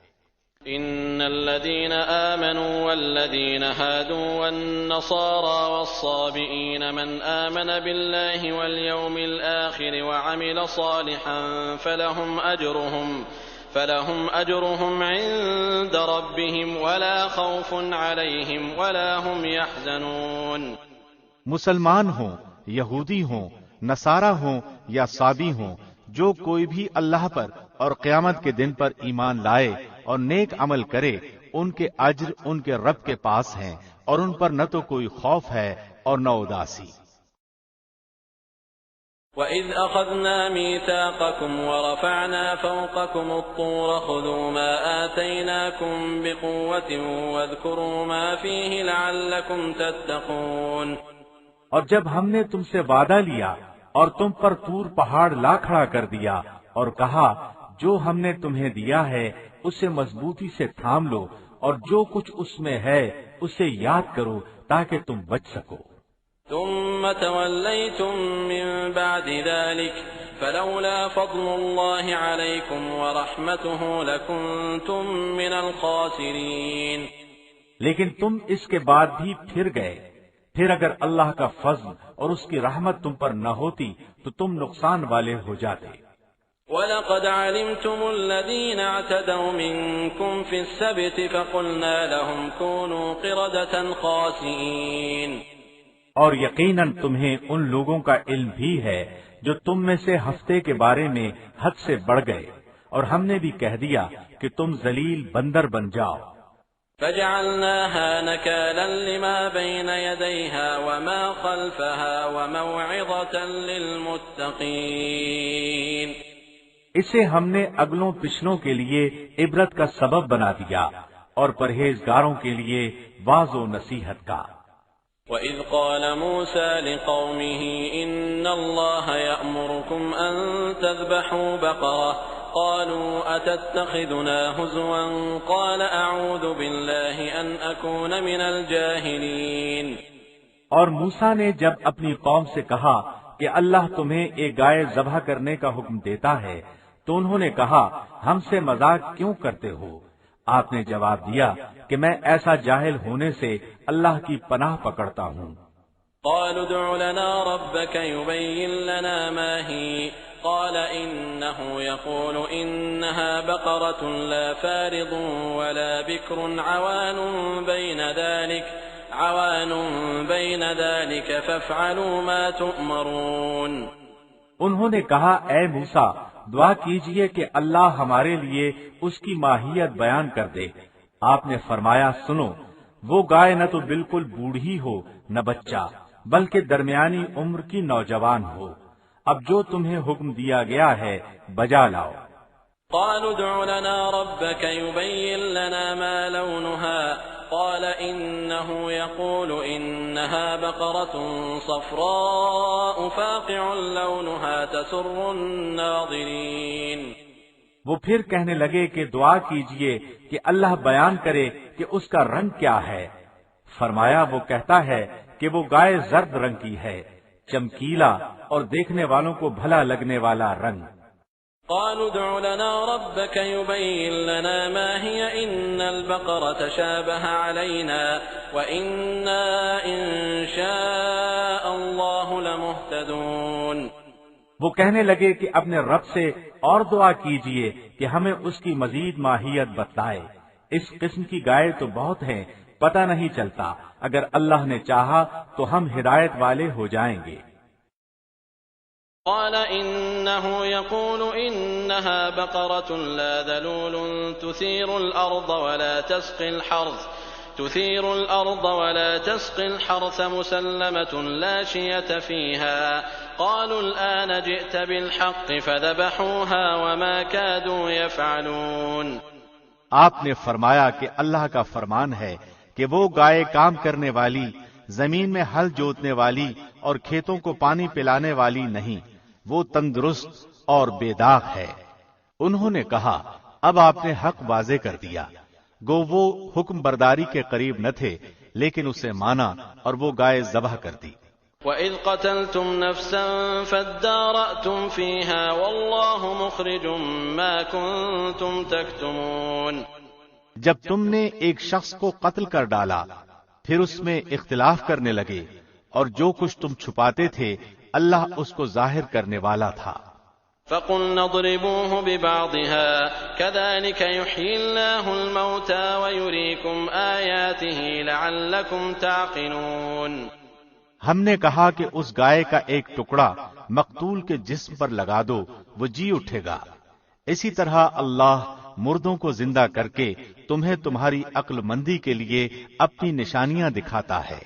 إن الذين آمنوا والذين هادوا والنصارى والصابئين من آمن بالله واليوم الآخر وعمل صالحا فلهم أجرهم عند ربهم ولا خوف عليهم ولا هم يحزنون۔ مسلمان ہوں، یہودی ہوں، نصارہ ہوں یا صابی ہوں، جو کوئی بھی اللہ پر اور قیامت کے دن پر ایمان لائے اور نیک عمل کرے، ان کے اجر ان کے رب کے پاس ہیں اور ان پر نہ تو کوئی خوف ہے اور نہ اداسی۔ وَإِذْ أَخَذْنَا مِيثَاقَكُمْ وَرَفَعْنَا فَوْقَكُمُ الطُّورَ خُذُوا مَا آتَيْنَاكُمْ بِقُوَّةٍ وَاذْكُرُوا مَا فِيهِ لَعَلَّكُمْ تَتَّقُونَ۔ اور جب ہم نے تم سے وعدہ لیا اور تم پر طور پہاڑ لا کھڑا کر دیا اور کہا جو ہم نے تمہیں دیا ہے اسے مضبوطی سے تھام لو اور جو کچھ اس میں ہے اسے یاد کرو تاکہ تم بچ سکو۔ ثم توليتم من بعد ذلك فلولا فضل الله عليكم ورحمته لكنتم من الخاسرين۔ لیکن تم اس کے بعد بھی پھر گئے، پھر اگر اللہ کا فضل اور اس کی رحمت تم پر نہ ہوتی تو تم نقصان والے ہو جاتے۔ وَلَقَدْ عَلِمْتُمُ الَّذِينَ اعْتَدَوْا مِنكُمْ فِي السَّبْتِ فَقُلْنَا لَهُمْ كُونُوا قِرَدَةً خَاسِئِينَ۔ اور یقیناً تمہیں ان لوگوں کا علم بھی ہے جو تم میں سے ہفتے کے بارے میں حد سے بڑھ گئے، اور ہم نے بھی کہہ دیا کہ تم ذلیل بندر بن جاؤ۔ فجعلناها نكالا لما بين يديها وما خلفها وموعظة للمتقين۔ اسے ہم نے اگلوں پچھلوں کے لیے عبرت کا سبب بنا دیا اور پرہیزگاروں کے لیے واعظ و نصیحت کا۔ وَإِذْ قَالَ مُوسَى لِقَوْمِهِ إِنَّ اللَّهَ يَأْمُرُكُمْ أَن تَذْبَحُوا بَقَرَةً قَالُوا أَتَتَّخِذُنَا هُزُوًا قَالَ أَعُوذُ بِاللَّهِ أَنْ أَكُونَ مِنَ الْجَاهِلِينَ۔ اور موسیٰ نے جب اپنی قوم سے کہا کہ اللہ تمہیں ایک گائے ذبح کرنے کا حکم دیتا ہے تو انہوں نے کہا ہم سے مذاق کیوں کرتے ہو؟ آپ نے جواب دیا کہ میں ایسا جاہل ہونے سے اللہ کی پناہ پکڑتا ہوں۔ قالوا ادع لنا ربك يبين لنا ما هي قال إنه يقول إنها بقرة لا فارض ولا بكر عوان بين ذلك فافعلوا ما تؤمرون۔ انہوں نے کہا اے موسیٰ دعا کیجئے کہ اللہ ہمارے لیے اس کی ماہیت بیان کر دے۔ آپ نے فرمایا سنو، وہ گائے نہ تو بالکل بوڑھی ہو نہ بچہ، بلکہ درمیانی عمر کی نوجوان ہو۔ اب جو تمہیں حکم دیا گیا ہے بجا لاؤ۔ قالوا ادع لنا ربك يبين لنا ما لونها قال إنه يقول إنها بقرة صفراء فاقع لونها تسر الناظرين۔ وہ پھر کہنے لگے کہ دعا کیجئے کہ اللہ بیان کرے کہ اس کا رنگ کیا ہے۔ فرمایا وہ کہتا ہے کہ وہ گائے زرد رنگ کی ہے، چمکیلا اور دیکھنے والوں کو بھلا لگنے والا رنگ۔ قالوا ادع لنا ربك يبين لنا ما هي إن البقرة شابه علينا وإنا إن شاء الله لمهتدون۔ وہ کہنے لگے کہ اپنے رب سے اور دعا کیجئے کہ ہمیں اس کی مزید ماہیت بتلائے۔ اس قسم کی گائے تو بہت ہیں، پتہ نہیں چلتا، اگر اللہ نے چاہا تو ہم ہدایت والے ہو جائیں گے۔ قال إنه يقول إنها بقرة لا ذلول تثير الأرض ولا تسقي الحرث مسلمة لا شية فيها قالوا الآن جئت بالحق فذبحوها وما كادوا يفعلون۔ آپ نے فرمایا کہ اللہ کا فرمان ہے کہ وہ گائے کام کرنے والی، زمین میں ہل جوتنے والی اور کھیتوں کو پانی پلانے والی نہیں، وہ تندرست اور بے داغ ہے۔ انہوں نے کہا اب آپ نے حق واضح کر دیا۔ گو وہ حکم برداری کے قریب نہ تھے لیکن اسے مانا اور وہ گائے ذبح کر دی۔ وَإِذْ قَتَلْتُمْ نَفْسًا فَادَّارَأْتُمْ فِيهَا وَاللَّهُ مُخْرِجٌ مَا كُنتُمْ تَكْتُمُونَ۔ جب تم نے ایک شخص کو قتل کر ڈالا پھر اس میں اختلاف کرنے لگے اور جو کچھ تم چھپاتے تھے اللہ اس کو ظاہر کرنے والا تھا۔ فَقُلْنَا اضْرِبُوهُ بِبَعْضِهَا كَذَلِكَ يُحْيِي اللَّهُ الْمَوْتَى وَيُرِيكُمْ آيَاتِهِ لَعَلَّكُمْ تَعْقِلُونَ۔ ہم نے کہا کہ اس گائے کا ایک ٹکڑا مقتول کے جسم پر لگا دو، وہ جی اٹھے گا۔ اسی طرح اللہ مردوں کو زندہ کر کے تمہیں تمہاری عقل مندی کے لیے اپنی نشانیاں دکھاتا ہے۔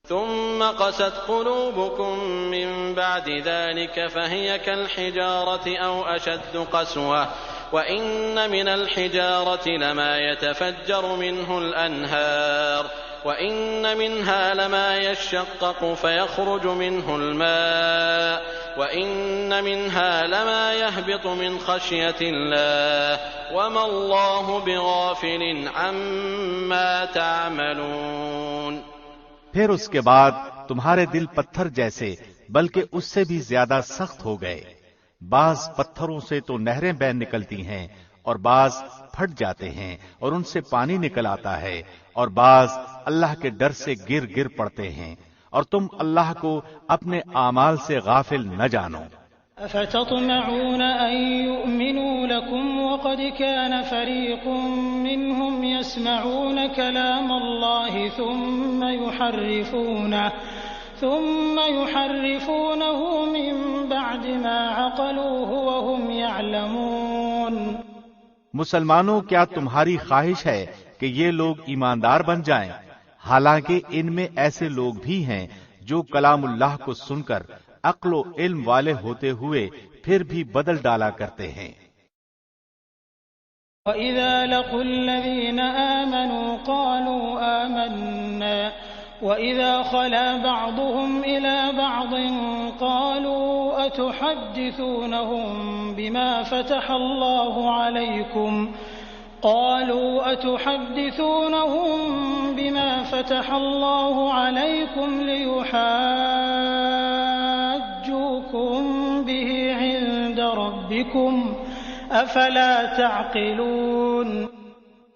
ثم قست قلوبكم من بعد ذلك فهي كالحجارة أو أشد قسوة وإن من الحجارة لما يتفجر منه الأنهار وإن منها لما يشقق فيخرج منه الماء وإن منها لما يهبط من خشية الله وما الله بغافل عما تعملون۔ پھر اس کے بعد تمہارے دل پتھر جیسے بلکہ اس سے بھی زیادہ سخت ہو گئے۔ بعض پتھروں سے تو نہریں بہہ نکلتی ہیں اور بعض پھٹ جاتے ہیں اور ان سے پانی نکل آتا ہے، اور بعض اللہ کے ڈر سے گر گر پڑتے ہیں، اور تم اللہ کو اپنے اعمال سے غافل نہ جانو۔ أفتطمعون أن يؤمنوا لكم وقد كان فريق منهم يسمعون كلام الله ثم يحرفونه من بعد ما عقلوه وهم يعلمون۔ مسلمانوں، کیا تمہاری خواہش ہے کہ یہ لوگ ایماندار بن جائیں؟ حالانکہ ان میں ایسے لوگ بھی ہیں جو کلام اللہ کو سن کر عقل و علم والے ہوتے ہوئے پھر بھی بدل ڈالا کرتے ہیں۔ وَإِذَا لَقُوا الَّذِينَ آمَنُوا قَالُوا آمَنَّا وَإِذَا خَلَا بَعْضُهُمْ إِلَى بَعْضٍ قَالُوا أَتُحَدِّثُونَهُم بِمَا فَتَحَ اللَّهُ عَلَيْكُمْ لِيُحَاجُّوكُم بِهِ عِندَ رَبِّكُمْ افلا تعقلون۔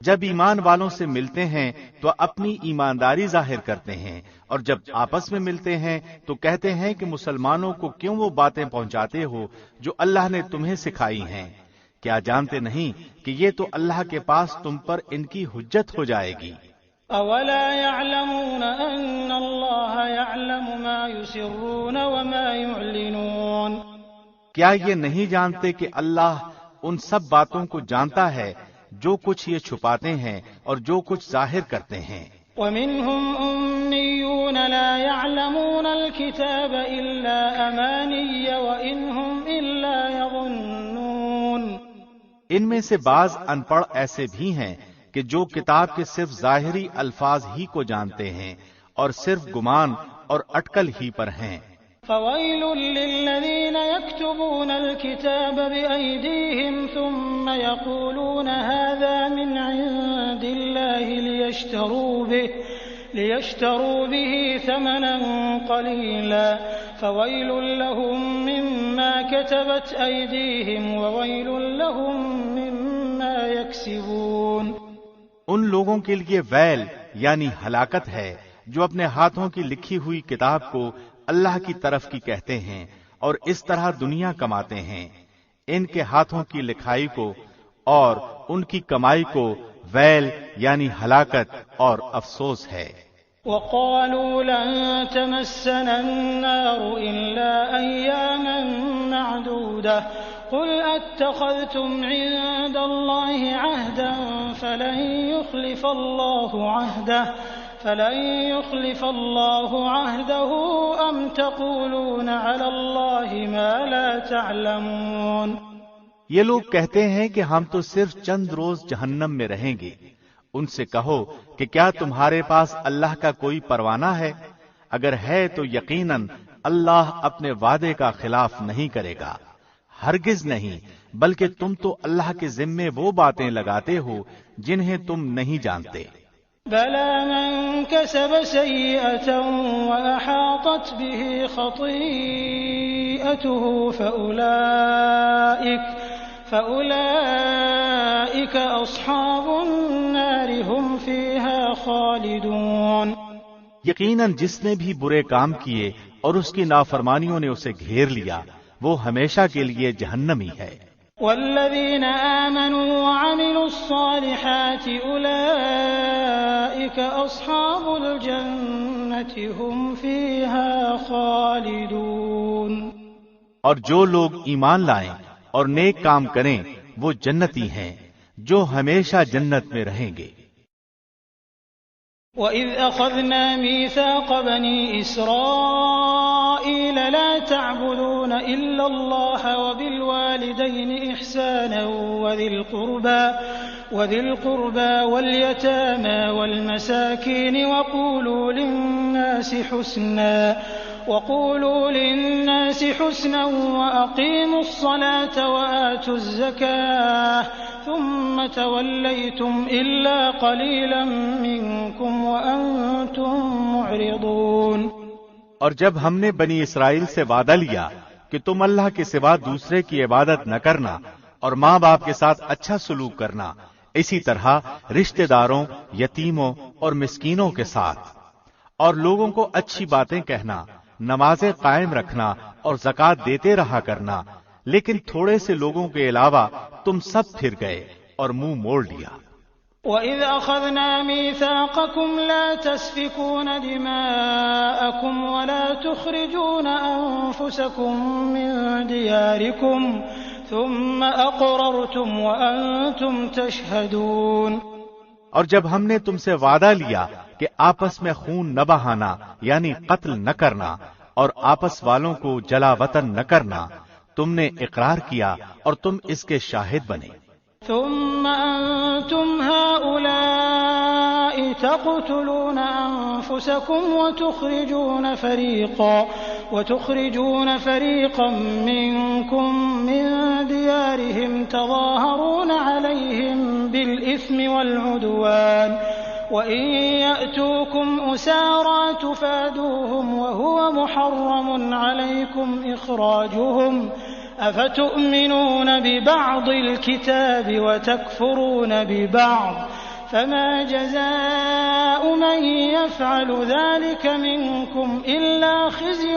جب ایمان والوں سے ملتے ہیں تو اپنی ایمانداری ظاہر کرتے ہیں، اور جب آپس میں ملتے ہیں تو کہتے ہیں کہ مسلمانوں کو کیوں وہ باتیں پہنچاتے ہو جو اللہ نے تمہیں سکھائی ہیں؟ کیا جانتے نہیں کہ یہ تو اللہ کے پاس تم پر ان کی حجت ہو جائے گی؟ اولا يعلمون ان اللہ يعلم ما يسرون وما يعلنون۔ کیا یہ نہیں جانتے کہ اللہ ان سب باتوں کو جانتا ہے جو کچھ یہ چھپاتے ہیں اور جو کچھ ظاہر کرتے ہیں۔ وَمِنْهُمْ أُمِّيُّونَ لَا يَعْلَمُونَ الْكِتَابَ إِلَّا أَمَانِيَّ وَإِنْهُمْ إِلَّا يَظُنُّونَ۔ ان میں سے بعض ان پڑھ ایسے بھی ہیں کہ جو کتاب کے صرف ظاہری الفاظ ہی کو جانتے ہیں اور صرف گمان اور اٹکل ہی پر ہیں۔ فَوَيْلٌ لِّلَّذِينَ يَكْتُبُونَ الْكِتَابَ بِأَيْدِيهِمْ ثُمَّ يَقُولُونَ هَذَا مِنْ عِندِ اللَّهِ لِيَشْتَرُوا بِهِ ثَمَنًا قَلِيلًا فَوَيْلٌ لَّهُم مِّمَّا كَتَبَتْ أَيْدِيهِمْ وَوَيْلٌ لَّهُم مِّمَّا يَكْسِبُونَ۔ ان لوگوں کے لیے ویل یعنی ہلاکت ہے جو اپنے ہاتھوں کی لکھی ہوئی کتاب کو اللہ کی طرف کی کہتے ہیں اور اس طرح دنیا کماتے ہیں۔ ان کے ہاتھوں کی لکھائی کو اور ان کی کمائی کو ویل یعنی ہلاکت اور افسوس ہے۔ وَقَالُوا لَن تَمَسَّنَا النَّارُ إِلَّا أَيَّامًا مَّعْدُودَةً قُلْ أَتَّخَذْتُمْ عِندَ اللَّهِ عَهْدًا فَلَن يُخْلِفَ اللَّهُ عَهْدَهُ أَمْ تَقُولُونَ عَلَى اللَّهِ مَا لَا تَعْلَمُونَ۔ یہ لوگ کہتے ہیں کہ ہم تو صرف چند روز جہنم میں رہیں گے۔ ان سے کہو کہ کیا تمہارے پاس اللہ کا کوئی پروانہ ہے؟ اگر ہے تو یقیناً اللہ اپنے وعدے کا خلاف نہیں کرے گا۔ ہرگز نہیں، بلکہ تم تو اللہ کے ذمے وہ باتیں لگاتے ہو جنہیں تم نہیں جانتے۔ بَلَىٰ مَن كَسَبَ سَيِّئَةً وَأَحَاطَتْ بِهِ خَطِيئَتُهُ فَأُولَٰئِكَ أَصْحَابُ النَّارِ هُمْ فِيهَا خَالِدُونَ۔ یقیناً جس نے بھی برے کام کیے اور اس کی نافرمانیوں نے اسے گھیر لیا، وہ ہمیشہ کے لیے جہنمی ہے۔ والذین آمنوا وعملوا الصالحات اولئک اصحاب الجنة هم فیها خالدون۔ اور جو لوگ ایمان لائیں اور نیک کام کریں وہ جنتی ہیں جو ہمیشہ جنت میں رہیں گے۔ وَإِذْ أَخَذْنَا مِيثَاقَ بَنِي إِسْرَائِيلَ لَا تَعْبُدُونَ إِلَّا اللَّهَ وَبِالْوَالِدَيْنِ إِحْسَانًا وَذِي الْقُرْبَى وَالْيَتَامَى وَالْمَسَاكِينِ وَقُولُوا لِلنَّاسِ حُسْنًا وَأَقِيمُوا الصَّلَاةَ وَآتُوا الزَّكَاةَ ثُمَّ تَوَلَّيْتُمْ إِلَّا قَلِيلًا مِّنكُمْ وَأَنتُم مُّعْرِضُونَ۔ اور جب ہم نے بنی اسرائیل سے وعدہ لیا کہ تم اللہ کے سوا دوسرے کی عبادت نہ کرنا اور ماں باپ کے ساتھ اچھا سلوک کرنا، اسی طرح رشتہ داروں، یتیموں اور مسکینوں کے ساتھ، اور لوگوں کو اچھی باتیں کہنا، نمازیں قائم رکھنا اور زکوٰۃ دیتے رہا کرنا، لیکن تھوڑے سے لوگوں کے علاوہ تم سب پھر گئے اور منہ موڑ لیا۔ وَإِذْ أَخَذْنَا مِيثَاقَكُمْ لَا تَسْفِكُونَ دِمَاءَكُمْ وَلَا تُخْرِجُونَ أَنفُسَكُم مِّن دِيَارِكُمْ ثُمَّ أَقْرَرْتُمْ وَأَنتُمْ تَشْهَدُونَ۔ اور جب ہم نے تم سے وعدہ لیا کہ آپس میں خون نہ بہانا یعنی قتل نہ کرنا اور آپس والوں کو جلا وطن نہ کرنا، تم نے اقرار کیا اور تم اس کے شاہد بنے۔ ثم أنتم هؤلاء تقتلون أنفسكم وتخرجون فريقا منكم من ديارهم تظاهرون عليهم بالإثم والعدوان وإن يأتوكم أسارى تفادوهم وهو محرم عليكم إخراجهم أفتؤمنون ببعض الكتاب وتكفرون ببعض فما جزاء من يفعل ذلك منكم إلا خزي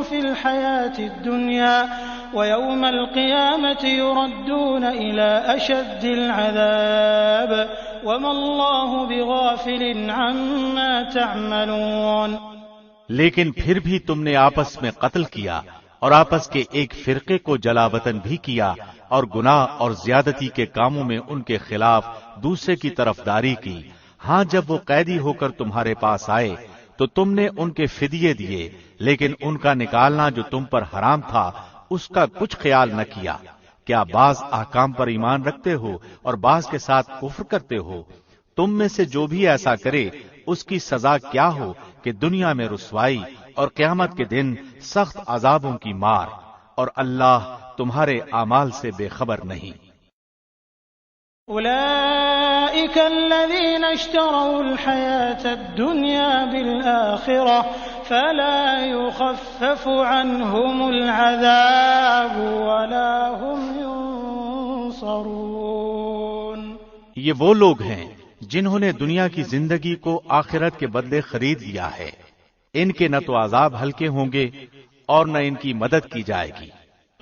في الحياة الدنيا ويوم القيامة يردون إلى أشد العذاب وما الله بغافل عما تعملون۔ لیکن پھر بھی تم نے آپس میں قتل کیا اور آپس کے ایک فرقے کو جلا وطن بھی کیا اور گناہ اور زیادتی کے کاموں میں ان کے خلاف دوسرے کی طرفداری کی۔ ہاں جب وہ قیدی ہو کر تمہارے پاس آئے تو تم نے ان کے فدیے دیے، لیکن ان کا نکالنا جو تم پر حرام تھا اس کا کچھ خیال نہ کیا۔ کیا بعض احکام پر ایمان رکھتے ہو اور بعض کے ساتھ کفر کرتے ہو؟ تم میں سے جو بھی ایسا کرے اس کی سزا کیا ہو کہ دنیا میں رسوائی اور قیامت کے دن سخت عذابوں کی مار، اور اللہ تمہارے اعمال سے بے خبر نہیں۔ أولئك الذين اشتروا الحياة الدنيا بالآخرة فلا يخفف عنهم العذاب ولا هم ينصرون۔ یہ وہ لوگ ہیں جنہوں نے دنیا کی زندگی کو آخرت کے بدلے خرید لیا ہے، ان کے نہ تو عذاب ہلکے ہوں گے اور نہ ان کی مدد کی جائے گی۔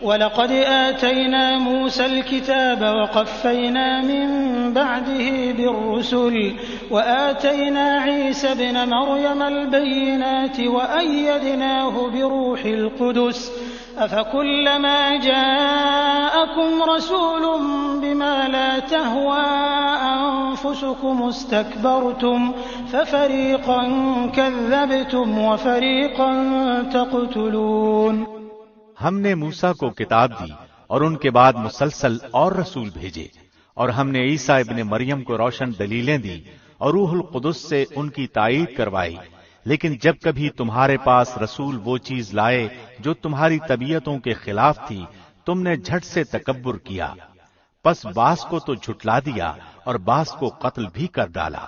وَلَقَدْ آتَيْنَا مُوسَى الْكِتَابَ وَقَفَّيْنَا مِن بَعْدِهِ بِالرُّسُلِ وَآتَيْنَا عِيسَى ابْنَ مَرْيَمَ الْبَيِّنَاتِ وَأَيَّدْنَاهُ بِرُوحِ الْقُدُسِ أَفَكُلَّمَا جَاءَكُمْ رَسُولٌ بِمَا لَا تَهْوَىٰ أَنفُسُكُمُ اسْتَكْبَرْتُمْ فَفَرِيقًا كَذَّبْتُمْ وَفَرِيقًا تَقْتُلُونَ۔ ہم نے موسیٰ کو کتاب دی اور ان کے بعد مسلسل اور رسول بھیجے، اور ہم نے عیسیٰ ابن مریم کو روشن دلیلیں دی اور روح القدس سے ان کی تائید کروائی، لیکن جب کبھی تمہارے پاس رسول وہ چیز لائے جو تمہاری طبیعتوں کے خلاف تھی، تم نے جھٹ سے تکبر کیا، پس بعض کو تو جھٹلا دیا اور بعض کو قتل بھی کر ڈالا۔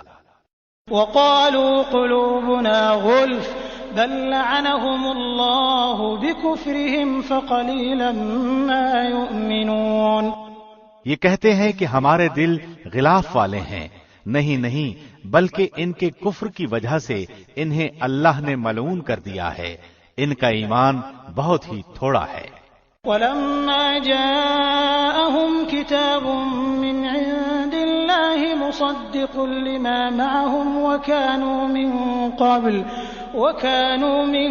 وقالوا قلوبنا غلف بل لعنهم الله بكفرهم فقليلا ما يؤمنون۔ یہ کہتے ہیں کہ ہمارے دل غلاف والے ہیں، نہیں بلکہ ان کے کفر کی وجہ سے انہیں اللہ نے ملعون کر دیا ہے، ان کا ایمان بہت ہی تھوڑا ہے۔ وَلَمَّا جَاءَهُمْ كِتَابٌ مِّنْ عِندِ اللَّهِ مُصَدِّقٌ لِّمَا مَعَهُمْ وَكَانُوا مِن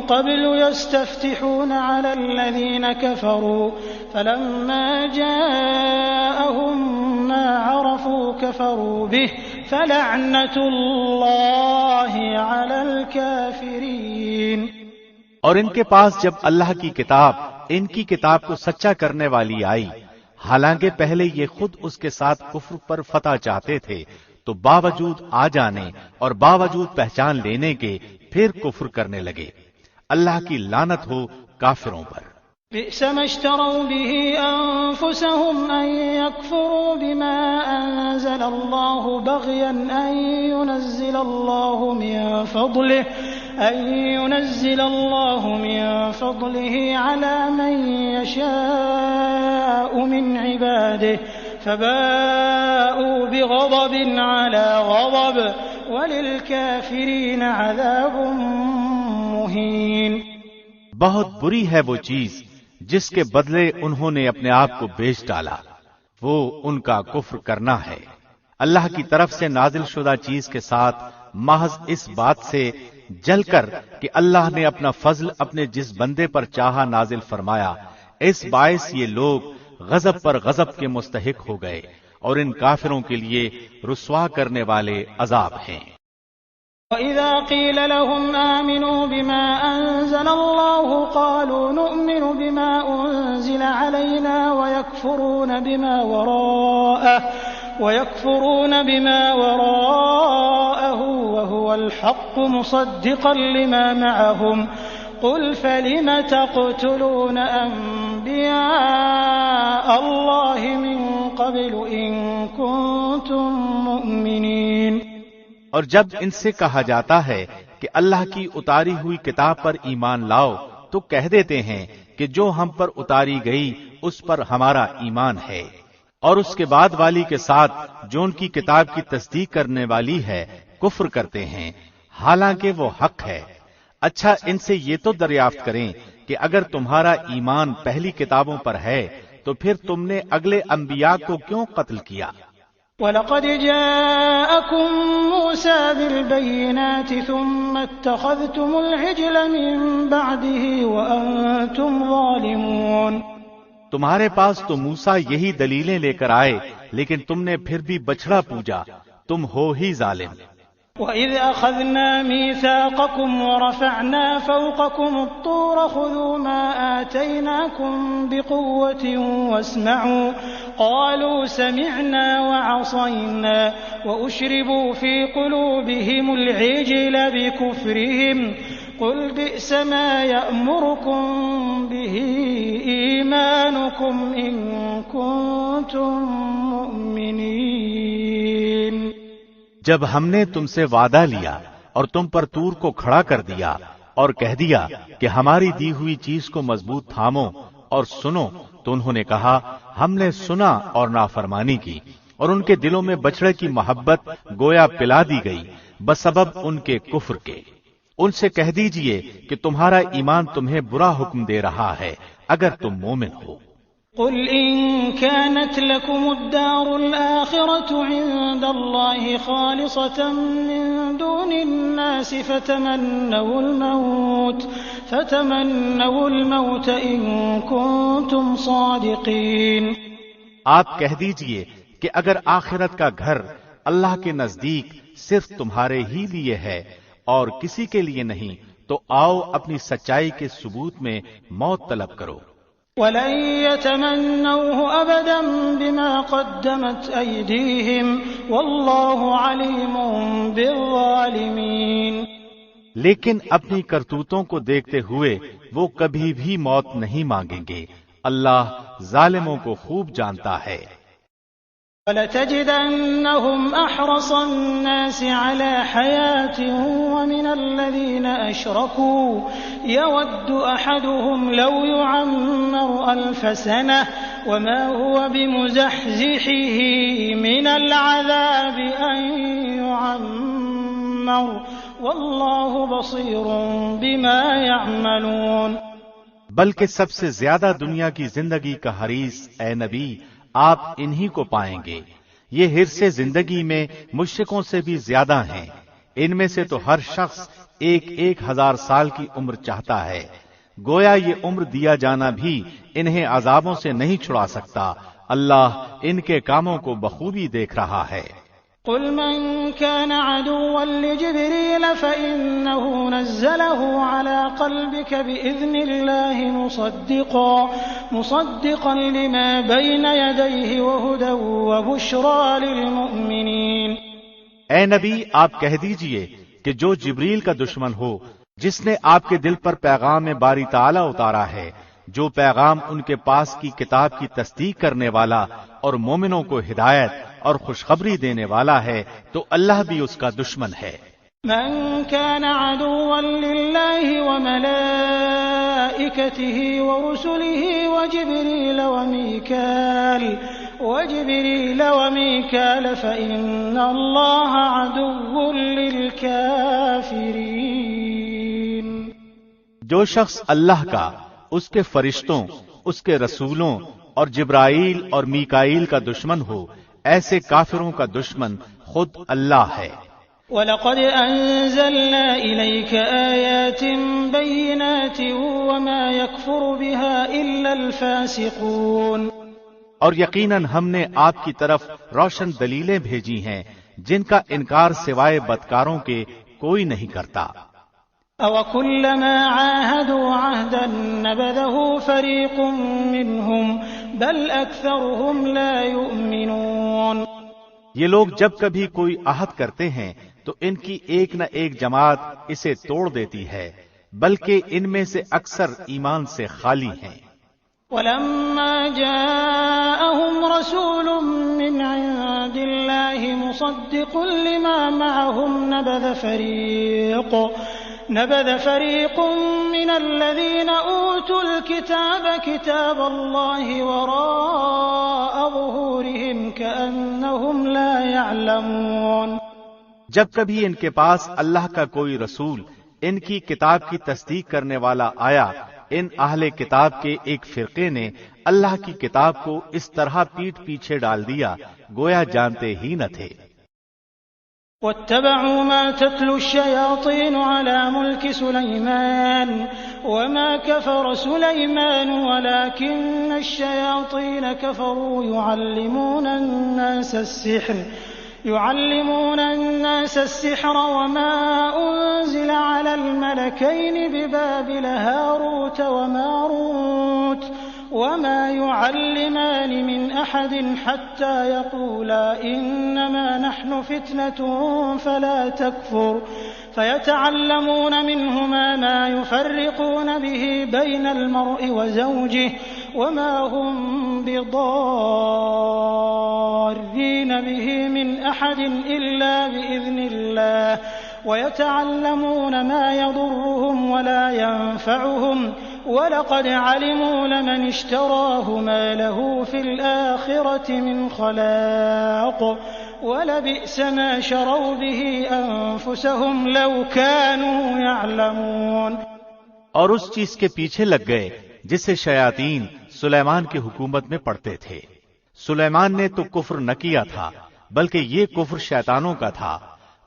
قَبْلُ يَسْتَفْتِحُونَ عَلَى الَّذِينَ كَفَرُوا فَلَمَّا جَاءَهُم مَّا عَرَفُوا كَفَرُوا بِهِ فَلَعْنَةُ اللَّهِ عَلَى الْكَافِرِينَ۔ اور ان کے پاس جب اللہ کی کتاب ان کی کتاب کو سچا کرنے والی آئی، حالانکہ پہلے یہ خود اس کے ساتھ کفر پر فتح چاہتے تھے، تو باوجود آ جانے اور باوجود پہچان لینے کے پھر کفر کرنے لگے۔ اللہ کی لعنت ہو کافروں پر۔ بئس ما اشتروا به أنفسهم أن يكفروا بما أنزل الله بغيا أن ينزل الله من فضله على من يشاء من عباده فباءوا بغضب على غضب وللكافرين عذاب مهين۔ بہت بری ہے وہ چیز جس کے بدلے انہوں نے اپنے آپ کو بیچ ڈالا، وہ ان کا کفر کرنا ہے۔ اللہ کی طرف سے نازل شدہ چیز کے ساتھ محض اس بات سے جل کر کہ اللہ نے اپنا فضل اپنے جس بندے پر چاہا نازل فرمایا، اس باعث یہ لوگ غضب پر غضب کے مستحق ہو گئے، اور ان کافروں کے لیے رسوا کرنے والے عذاب ہیں۔ وَإِذَا قِيلَ لَهُمْ آمِنُوا بِمَا أَنزَلَ اللَّهُ قَالُوا نُؤْمِنُ بِمَا أُنزِلَ عَلَيْنَا وَيَكْفُرُونَ بِمَا وَرَاءَهُ وَهُوَ الْحَقُّ مُصَدِّقًا لِمَا مَعَهُمْ قُلْ فَلِمَ تَقْتُلُونَ أَنبِيَاءَ اللَّهِ مِن قَبْلُ إِن كُنتُم مُّؤْمِنِينَ۔ اور جب ان سے کہا جاتا ہے کہ اللہ کی اتاری ہوئی کتاب پر ایمان لاؤ تو کہہ دیتے ہیں کہ جو ہم پر اتاری گئی اس پر ہمارا ایمان ہے، اور اس کے بعد والی کے ساتھ جو ان کی کتاب کی تصدیق کرنے والی ہے کفر کرتے ہیں، حالانکہ وہ حق ہے۔ اچھا ان سے یہ تو دریافت کریں کہ اگر تمہارا ایمان پہلی کتابوں پر ہے تو پھر تم نے اگلے انبیاء کو کیوں قتل کیا؟ وَلَقَدْ جَاءَكُم مُّوسَىٰ بِالْبَيِّنَاتِ ثُمَّ اتَّخَذْتُمُ الْعِجْلَ مِن بَعْدِهِ وَأَنتُمْ ظَالِمُونَ۔ تمہارے پاس تو موسیٰ یہی دلیلیں لے کر آئے، لیکن تم نے پھر بھی بچڑا پوجا، تم ہو ہی ظالم۔ وَإِذْ أَخَذْنَا مِيثَاقَكُمْ وَرَفَعْنَا فَوْقَكُمُ الطُّورَ خُذُوا مَا آتَيْنَاكُمْ بِقُوَّةٍ وَاسْمَعُوا قَالُوا سَمِعْنَا وَعَصَيْنَا وَأُشْرِبُوا فِي قُلُوبِهِمُ الْعِجْلَ بِكُفْرِهِمْ قُلْ بِئْسَ مَا يَأْمُرُكُمْ بِهِ إِيمَانُكُمْ إِن كُنتُم مُّؤْمِنِينَ۔ جب ہم نے تم سے وعدہ لیا اور تم پر طور کو کھڑا کر دیا اور کہہ دیا کہ ہماری دی ہوئی چیز کو مضبوط تھامو اور سنو، تو انہوں نے کہا ہم نے سنا اور نافرمانی کی، اور ان کے دلوں میں بچڑے کی محبت گویا پلا دی گئی بسبب ان کے کفر کے۔ ان سے کہہ دیجئے کہ تمہارا ایمان تمہیں برا حکم دے رہا ہے اگر تم مومن ہو۔ قل إن كانت لكم الدار الآخرة عند الله خالصة من دون الناس فتمنوا الموت إن كنتم صادقين۔ آپ کہہ دیجئے کہ اگر آخرت کا گھر اللہ کے نزدیک صرف تمہارے ہی لیے ہے اور کسی کے لیے نہیں، تو آؤ اپنی سچائی کے ثبوت میں موت طلب کرو۔ وَلَن يَتَمَنَّوْهُ أَبَدًا بِمَا قَدَّمَتْ أَيْدِيهِمْ وَاللَّهُ عَلِيمٌ بِالظَّالِمِينَ۔ لیکن اپنی کرتوتوں کو دیکھتے ہوئے وہ کبھی بھی موت نہیں مانگیں گے، اللہ ظالموں کو خوب جانتا ہے۔ وَلَتَجِدَنَّهُمْ أَحْرَصَ النَّاسِ عَلَى حَيَاةٍ وَمِنَ الَّذِينَ أَشْرَكُوا يَوَدُّ أَحَدُهُمْ لَوْ يُعَمَّرُ أَلْفَ سَنَةٍ وَمَا هُوَ بِمُزَحْزِحِهِ مِنَ الْعَذَابِ أَن يُعَمَّرَ وَاللَّهُ بَصِيرٌ بِمَا يَعْمَلُونَ۔ بلکہ سب سے زیادہ دنیا کی زندگی کا حریص اے نبی آپ انہی کو پائیں گے۔ یہ حرص زندگی میں مشرکوں سے بھی زیادہ ہیں۔ ان میں سے تو ہر شخص 1,000 سال کی عمر چاہتا ہے، گویا یہ عمر دیا جانا بھی انہیں عذابوں سے نہیں چھڑا سکتا۔ اللہ ان کے کاموں کو بخوبی دیکھ رہا ہے۔ قل من كان عدوا لجبريل فإنه نزله على قلبك بإذن الله مصدقا لما بين يديه وهدى وبشرى للمؤمنين۔ اے نبی آپ کہہ دیجئے کہ جو جبریل کا دشمن ہو، جس نے آپ کے دل پر پیغام باری تعالی اتارا ہے، جو پیغام ان کے پاس کی کتاب کی تصدیق کرنے والا اور مومنوں کو ہدایت اور خوشخبری دینے والا ہے، تو اللہ بھی اس کا دشمن ہے۔ من كان عدوا لله وملائكته ورسله وجبريل وميكال فإن الله عدو للكافرين۔ جو شخص اللہ کا، اس کے فرشتوں، اس کے رسولوں اور جبرائیل اور میکائیل کا دشمن ہو، ایسے کافروں کا دشمن خود اللہ ہے۔ وَلَقَدْ أَنزَلْنَا إِلَيْكَ آيَاتٍ بَيِّنَاتٍ وَمَا يَكْفُرُ بِهَا إِلَّا الْفَاسِقُونَ، اور یقیناً ہم نے آپ کی طرف روشن دلیلیں بھیجی ہیں جن کا انکار سوائے بدکاروں کے کوئی نہیں کرتا۔ أَوَكُلَّمَا عَاهَدُوا عَهْدًا نَبَذَهُ فَرِيقٌ مِّنْهُمْ بَلْ أَكْثَرُهُمْ لَا يُؤْمِنُونَ۔ یہ لوگ جب کبھی کوئی عہد کرتے ہیں تو ان کی ایک نہ ایک جماعت اسے توڑ دیتی ہے، بلکہ ان میں سے اکثر ایمان سے خالی ہیں۔ وَلَمَّا جَاءَهُمْ رَسُولٌ مِّنْ عِندِ اللَّهِ مُصَدِّقٌ لِّمَا مَعَهُمْ نبذ فريق من الذين أوتوا الكتاب كتاب الله وراء ظهورهم كأنهم لا يعلمون۔ جب کبھی ان کے پاس اللہ کا کوئی رسول ان کی کتاب کی تصدیق کرنے والا آیا، ان اہل کتاب کے ایک فرقے نے اللہ کی کتاب کو اس طرح پیٹھ پیچھے ڈال دیا گویا جانتے ہی نہ تھے۔ واتبعوا ما تتلو الشياطين على ملك سليمان وما كفر سليمان ولكن الشياطين كفروا يعلمون الناس السحر وما أنزل على الملكين ببابل هاروت وماروت وما يعلمان من أحد حتى يقولا إنما نحن فتنة فلا تكفر فيتعلمون منهما ما يفرقون به بين المرء وزوجه وما هم بضارين به من أحد إلا بإذن الله ويتعلمون ما يضرهم ولا ينفعهم وَلَقَدْ عَلِمُوا لَمَنِ اشْتَرَاهُ مَا لَهُ فِي الْآخِرَةِ مِنْ خَلَاقٍ وَلَبِئْسَ مَا شَرَوْا بِهِ أَنفُسَهُمْ لَوْ كَانُوا يَعْلَمُونَ۔ اور اس چیز کے پیچھے لگ گئے جسے شیاطین سلیمان کی حکومت میں پڑھتے تھے۔ سلیمان نے تو کفر نہ کیا تھا بلکہ یہ کفر شیطانوں کا تھا۔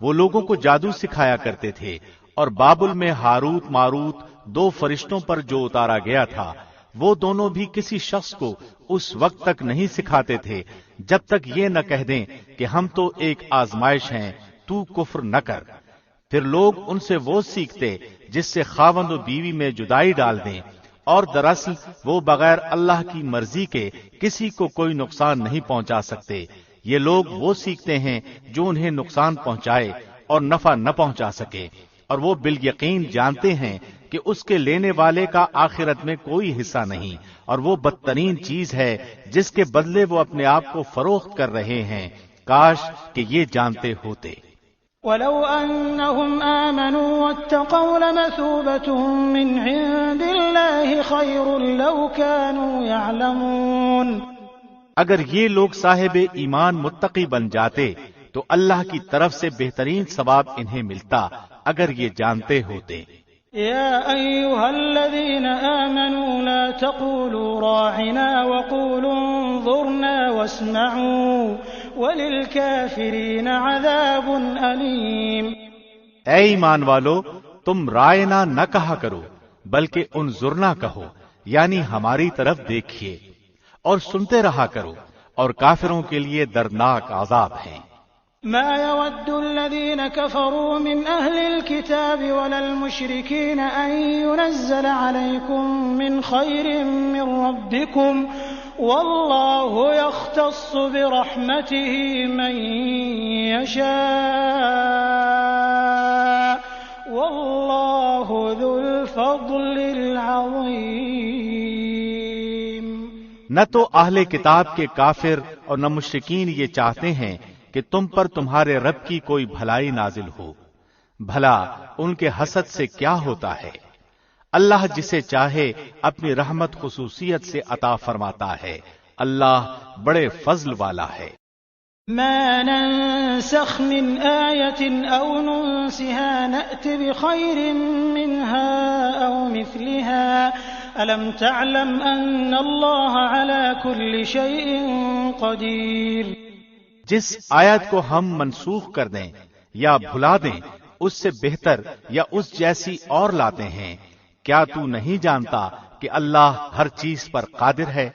وہ لوگوں کو جادو سکھایا کرتے تھے، اور بابل میں ہاروت ماروت دو فرشتوں پر جو اتارا گیا تھا وہ دونوں بھی کسی شخص کو اس وقت تک نہیں سکھاتے تھے جب تک یہ نہ کہہ دیں کہ ہم تو ایک آزمائش ہیں، تو کفر نہ کر۔ پھر لوگ ان سے وہ سیکھتے جس سے خاوند و بیوی میں جدائی ڈال دیں، اور دراصل وہ بغیر اللہ کی مرضی کے کسی کو کوئی نقصان نہیں پہنچا سکتے۔ یہ لوگ وہ سیکھتے ہیں جو انہیں نقصان پہنچائے اور نفع نہ پہنچا سکے، اور وہ بالیقین جانتے ہیں کہ اس کے لینے والے کا آخرت میں کوئی حصہ نہیں، اور وہ بدترین چیز ہے جس کے بدلے وہ اپنے آپ کو فروخت کر رہے ہیں۔ کاش کہ یہ جانتے ہوتے۔ وَلَوْ أَنَّهُمْ آمَنُوا وَاتَّقَوْا لَمَثُوبَةٌ مِّنْ عِندِ اللَّهِ خَيْرٌ لَوْ كَانُوا يَعْلَمُونَ۔ اگر یہ لوگ صاحب ایمان متقی بن جاتے تو اللہ کی طرف سے بہترین ثواب انہیں ملتا اگر یہ جانتے ہوتے۔ يا أيها الذين آمنوا لا تقولوا راعنا وقولوا انظرنا واسمعوا وللكافرين عذاب أليم۔ اے ایمان والو، تم رائنا نہ کہا کرو بلکہ انظرنا کہو، یعنی ہماری طرف دیکھیے، اور سنتے رہا کرو، اور کافروں کے لیے دردناک عذاب ہیں۔ ما يود الذين كفروا من أهل الكتاب ولا المشركين أن ينزل عليكم من خير من ربكم والله يختص برحمته من يشاء والله ذو الفضل العظيم۔ نہ تو اہل کتاب کے کافر اور نہ مشرکین یہ چاہتے ہیں کہ تم پر تمہارے رب کی کوئی بھلائی نازل ہو، بھلا ان کے حسد سے کیا ہوتا ہے؟ اللہ جسے چاہے اپنی رحمت خصوصیت سے عطا فرماتا ہے، اللہ بڑے فضل والا ہے۔ ما ننسخ من آية أو ننسها نأت بخير منها أو مثلها ألم تعلم أن الله على كل شيء قدير۔ جس آیت کو ہم منسوخ کر دیں یا بھلا دیں اس سے بہتر یا اس جیسی اور لاتے ہیں. کیا تو نہیں جانتا کہ اللہ ہر چیز پر قادر ہے؟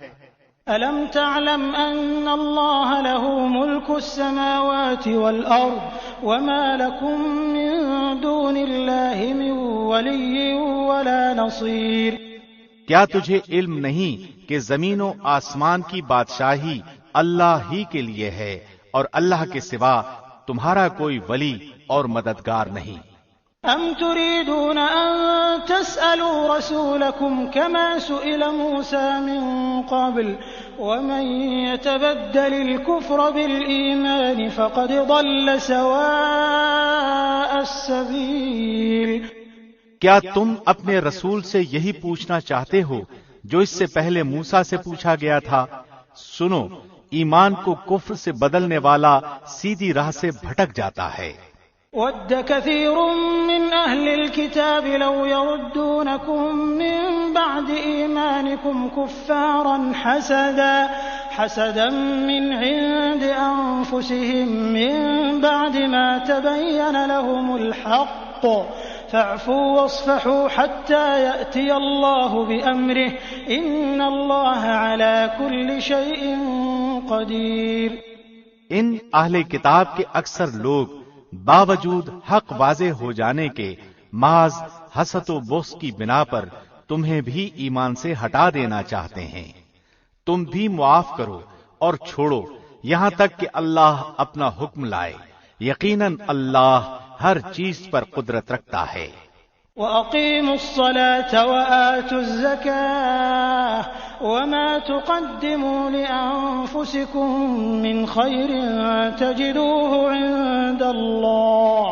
أَلَمْ تَعْلَمْ أَنَّ اللَّهَ لَهُ مُلْكُ السَّمَاوَاتِ وَالْأَرْضِ وَمَا لَكُم مِّن دُونِ اللَّهِ مِن وَلِيٍّ وَلَا نَصِيرٍ. کیا تجھے علم نہیں کہ زمین و آسمان کی بادشاہی اللہ ہی کے لیے ہے اور اللہ کے سوا تمہارا کوئی ولی اور مددگار نہیں؟ أَمْ تُرِيدُونَ أَن تَسْأَلُوا رَسُولَكُمْ كَمَا سُئِلَ مُوسَى مِن قَبْلُ وَمَن يَتَبَدَّلِ الْكُفْرَ بِالْإِيمَانِ فَقَدْ ضَلَّ سَوَاءَ السَّبِيلِ. کیا تم اپنے رسول سے یہی پوچھنا چاہتے ہو جو اس سے پہلے موسیٰ سے پوچھا گیا تھا؟ سنو، ایمان کو کفر سے بدلنے والا سیدھی راہ سے بھٹک جاتا ہے. وَدَّ كَثِيرٌ مِّنْ أَهْلِ الْكِتَابِ لَوْ يَرُدُّونَكُم مِّن بَعْدِ إِيمَانِكُمْ كُفَّارًا حَسَدًا مِّنْ عِندِ أَنفُسِهِم مِّن بَعْدِ مَا تَبَيَّنَ لَهُمُ الْحَقُّ فَاعْفُوا وَاصْفَحُوا حَتَّى يَأْتِيَ اللَّهُ بِأَمْرِهِ إِنَّ اللَّهَ عَلَى كُلِّ شَيْءٍ قَدِيرٌ. ان اہل کتاب کے اکثر لوگ باوجود حق واضح ہو جانے کے محض حسد و بغض کی بنا پر تمہیں بھی ایمان سے ہٹا دینا چاہتے ہیں. تم بھی معاف کرو اور چھوڑو یہاں تک کہ اللہ اپنا حکم لائے. یقیناً اللہ ہر چیز پر قدرت رکھتا ہے. وَأَقِيمُوا الصَّلَاةَ وَآتُوا الزَّكَاةَ وَمَا تُقَدِّمُوا لِأَنفُسِكُم مِّنْ خَيْرٍ تَجِدُوهُ عِندَ اللَّهِ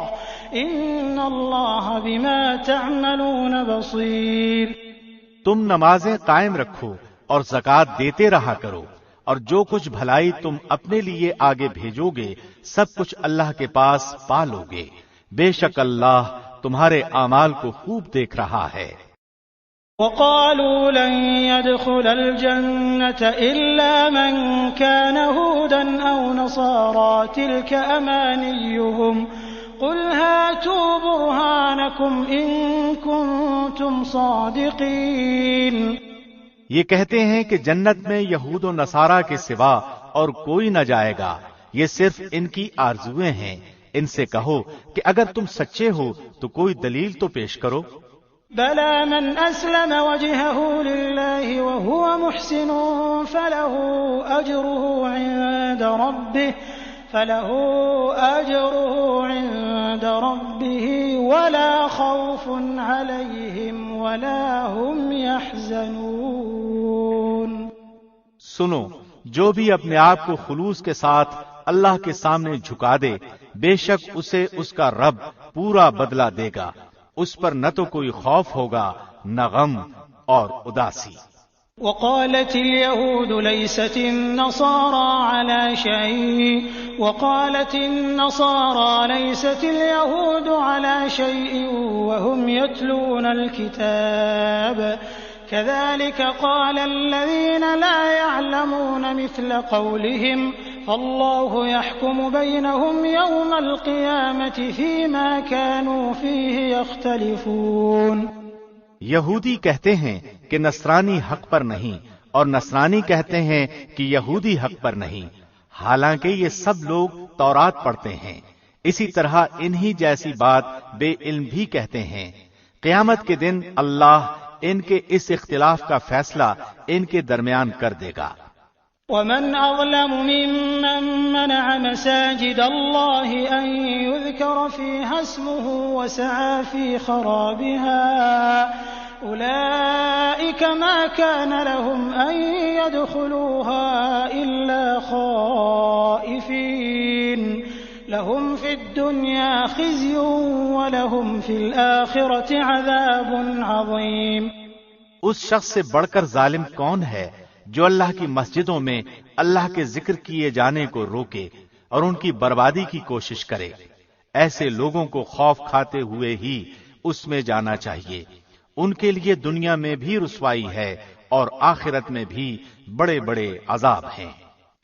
إِنَّ اللَّهَ بِمَا تَعْمَلُونَ بَصِيرٌ. تم نمازیں قائم رکھو اور زکوٰۃ دیتے رہا کرو، اور جو کچھ بھلائی تم اپنے لیے آگے بھیجو گے سب کچھ اللہ کے پاس پا لو گے. بے شک اللہ تمہارے اعمال کو خوب دیکھ رہا ہے. وَقَالُوا لَن يَدْخُلَ الْجَنَّةَ إِلَّا مَن كَانَ هُودًا أَوْ نَصَارَىٰ تِلْكَ أَمَانِيُّهُمْ قُلْ هَاتُوا بُرْهَانَكُمْ إِن كُنتُمْ صَادِقِينَ. یہ کہتے ہیں کہ جنت میں یہود و نصارہ کے سوا اور کوئی نہ جائے گا، یہ صرف ان کی آرزویں ہیں. ان سے کہو کہ اگر تم سچے ہو تو کوئی دلیل تو پیش کرو. بَلَىٰ مَنْ أَسْلَمَ وَجْهَهُ لِلَّهِ وَهُوَ مُحْسِنٌ فَلَهُ أَجْرُهُ عِندَ رَبِّهِ وَلَا خَوْفٌ عَلَيْهِمْ وَلَا هُمْ يَحْزَنُونَ. سنو، جو بھی اپنے آپ کو خلوص کے ساتھ اللہ کے سامنے جھکا دے بے شک اسے اس کا رب پورا بدلہ دے گا. اس پر نہ تو کوئی خوف ہوگا نہ غم اور اداسی. وقالت اليهود ليست النصارى على شيء وقالت النصارى ليست اليهود على شيء وهم يتلون الكتاب كذلك قال الذين لا يعلمون مثل قولهم فالله يحكم بينهم يوم القيامة فيما كانوا فيه يختلفون. یہودی کہتے ہیں کہ نصرانی حق پر نہیں اور نصرانی کہتے ہیں کہ یہودی حق پر نہیں، حالانکہ یہ سب لوگ تورات پڑھتے ہیں. اسی طرح انہی جیسی بات بے علم بھی کہتے ہیں. قیامت کے دن اللہ ان کے اس اختلاف کا فیصلہ ان کے درمیان کر دے گا. ومن أظلم ممن منع مساجد الله أن يذكر فيها اسمه وسعى في خرابها أولئك ما كان لهم أن يدخلوها إلا خائفين لهم في الدنيا خزي ولهم في الآخرة عذاب عظيم. اس شخص سے بڑھ کر ظالم کون ہے جو اللہ کی مسجدوں میں اللہ کے ذکر کیے جانے کو روکے اور ان کی بربادی کی کوشش کرے؟ ایسے لوگوں کو خوف کھاتے ہوئے ہی اس میں جانا چاہیے. ان کے لیے دنیا میں بھی رسوائی ہے اور آخرت میں بھی بڑے بڑے عذاب ہیں.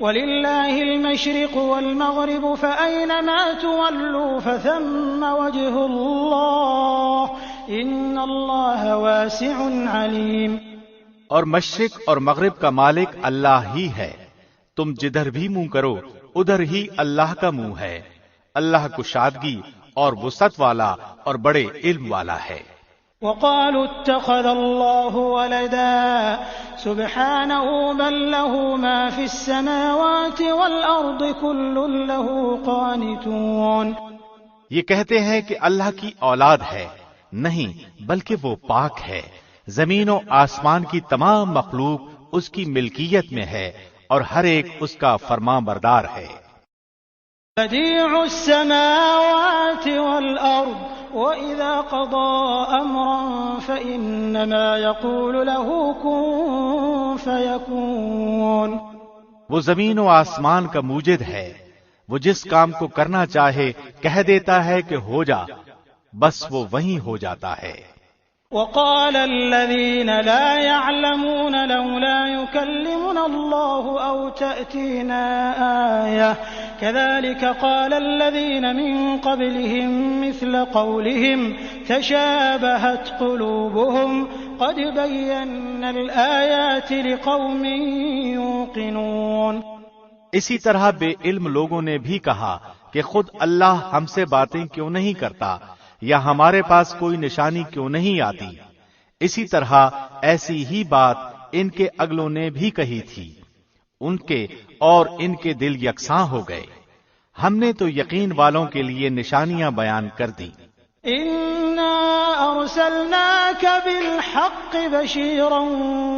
وَلِلَّهِ الْمَشْرِقُ وَالْمَغْرِبُ فَأَيْنَمَا تُوَلُّوا فَثَمَّ وَجْهُ اللَّهِ إِنَّ اللَّهَ وَاسِعٌ عَلِيمٌ۔ اور مشرق اور مغرب کا مالک اللہ ہی ہے، تم جدھر بھی منہ کرو ادھر ہی اللہ کا منہ ہے، اللہ کشادگی اور وسعت والا اور بڑے علم والا ہے۔ وقالوا اتخذ الله ولدا سبحانه بل له ما في السماوات والأرض كل له قانتون۔ یہ کہتے ہیں کہ اللہ کی اولاد ہے، نہیں بلکہ وہ پاک ہے، زمین و آسمان کی تمام مخلوق اس کی ملکیت میں ہے اور ہر ایک اس کا فرمان بردار ہے۔ بديع السماوات والأرض وإذا قضى أمرا فإنما يقول له كن فيكون۔ وہ زمین و آسمان کا موجد ہے، وہ جس کام کو کرنا چاہے کہہ دیتا ہے کہ ہو جا، بس وہ وہیں ہو جاتا ہے۔ وقال الذين لا يعلمون لولا يكلمنا الله أو تأتينا آية كذلك قال الذين من قبلهم مثل قولهم تشابهت قلوبهم قد بينا الآيات لقوم يوقنون۔ اسی طرح بے علم لوگوں نے بھی کہا کہ خود اللہ ہم سے باتیں کیوں نہیں کرتا، یا ہمارے پاس کوئی نشانی کیوں نہیں آتی۔ اسی طرح ایسی ہی بات ان کے اگلوں نے بھی کہی تھی، ان کے اور ان کے دل یکساں ہو گئے۔ ہم نے تو یقین والوں کے لیے نشانیاں بیان کر دی۔ اِنَّا أَرْسَلْنَاكَ بِالْحَقِّ بَشِيرًا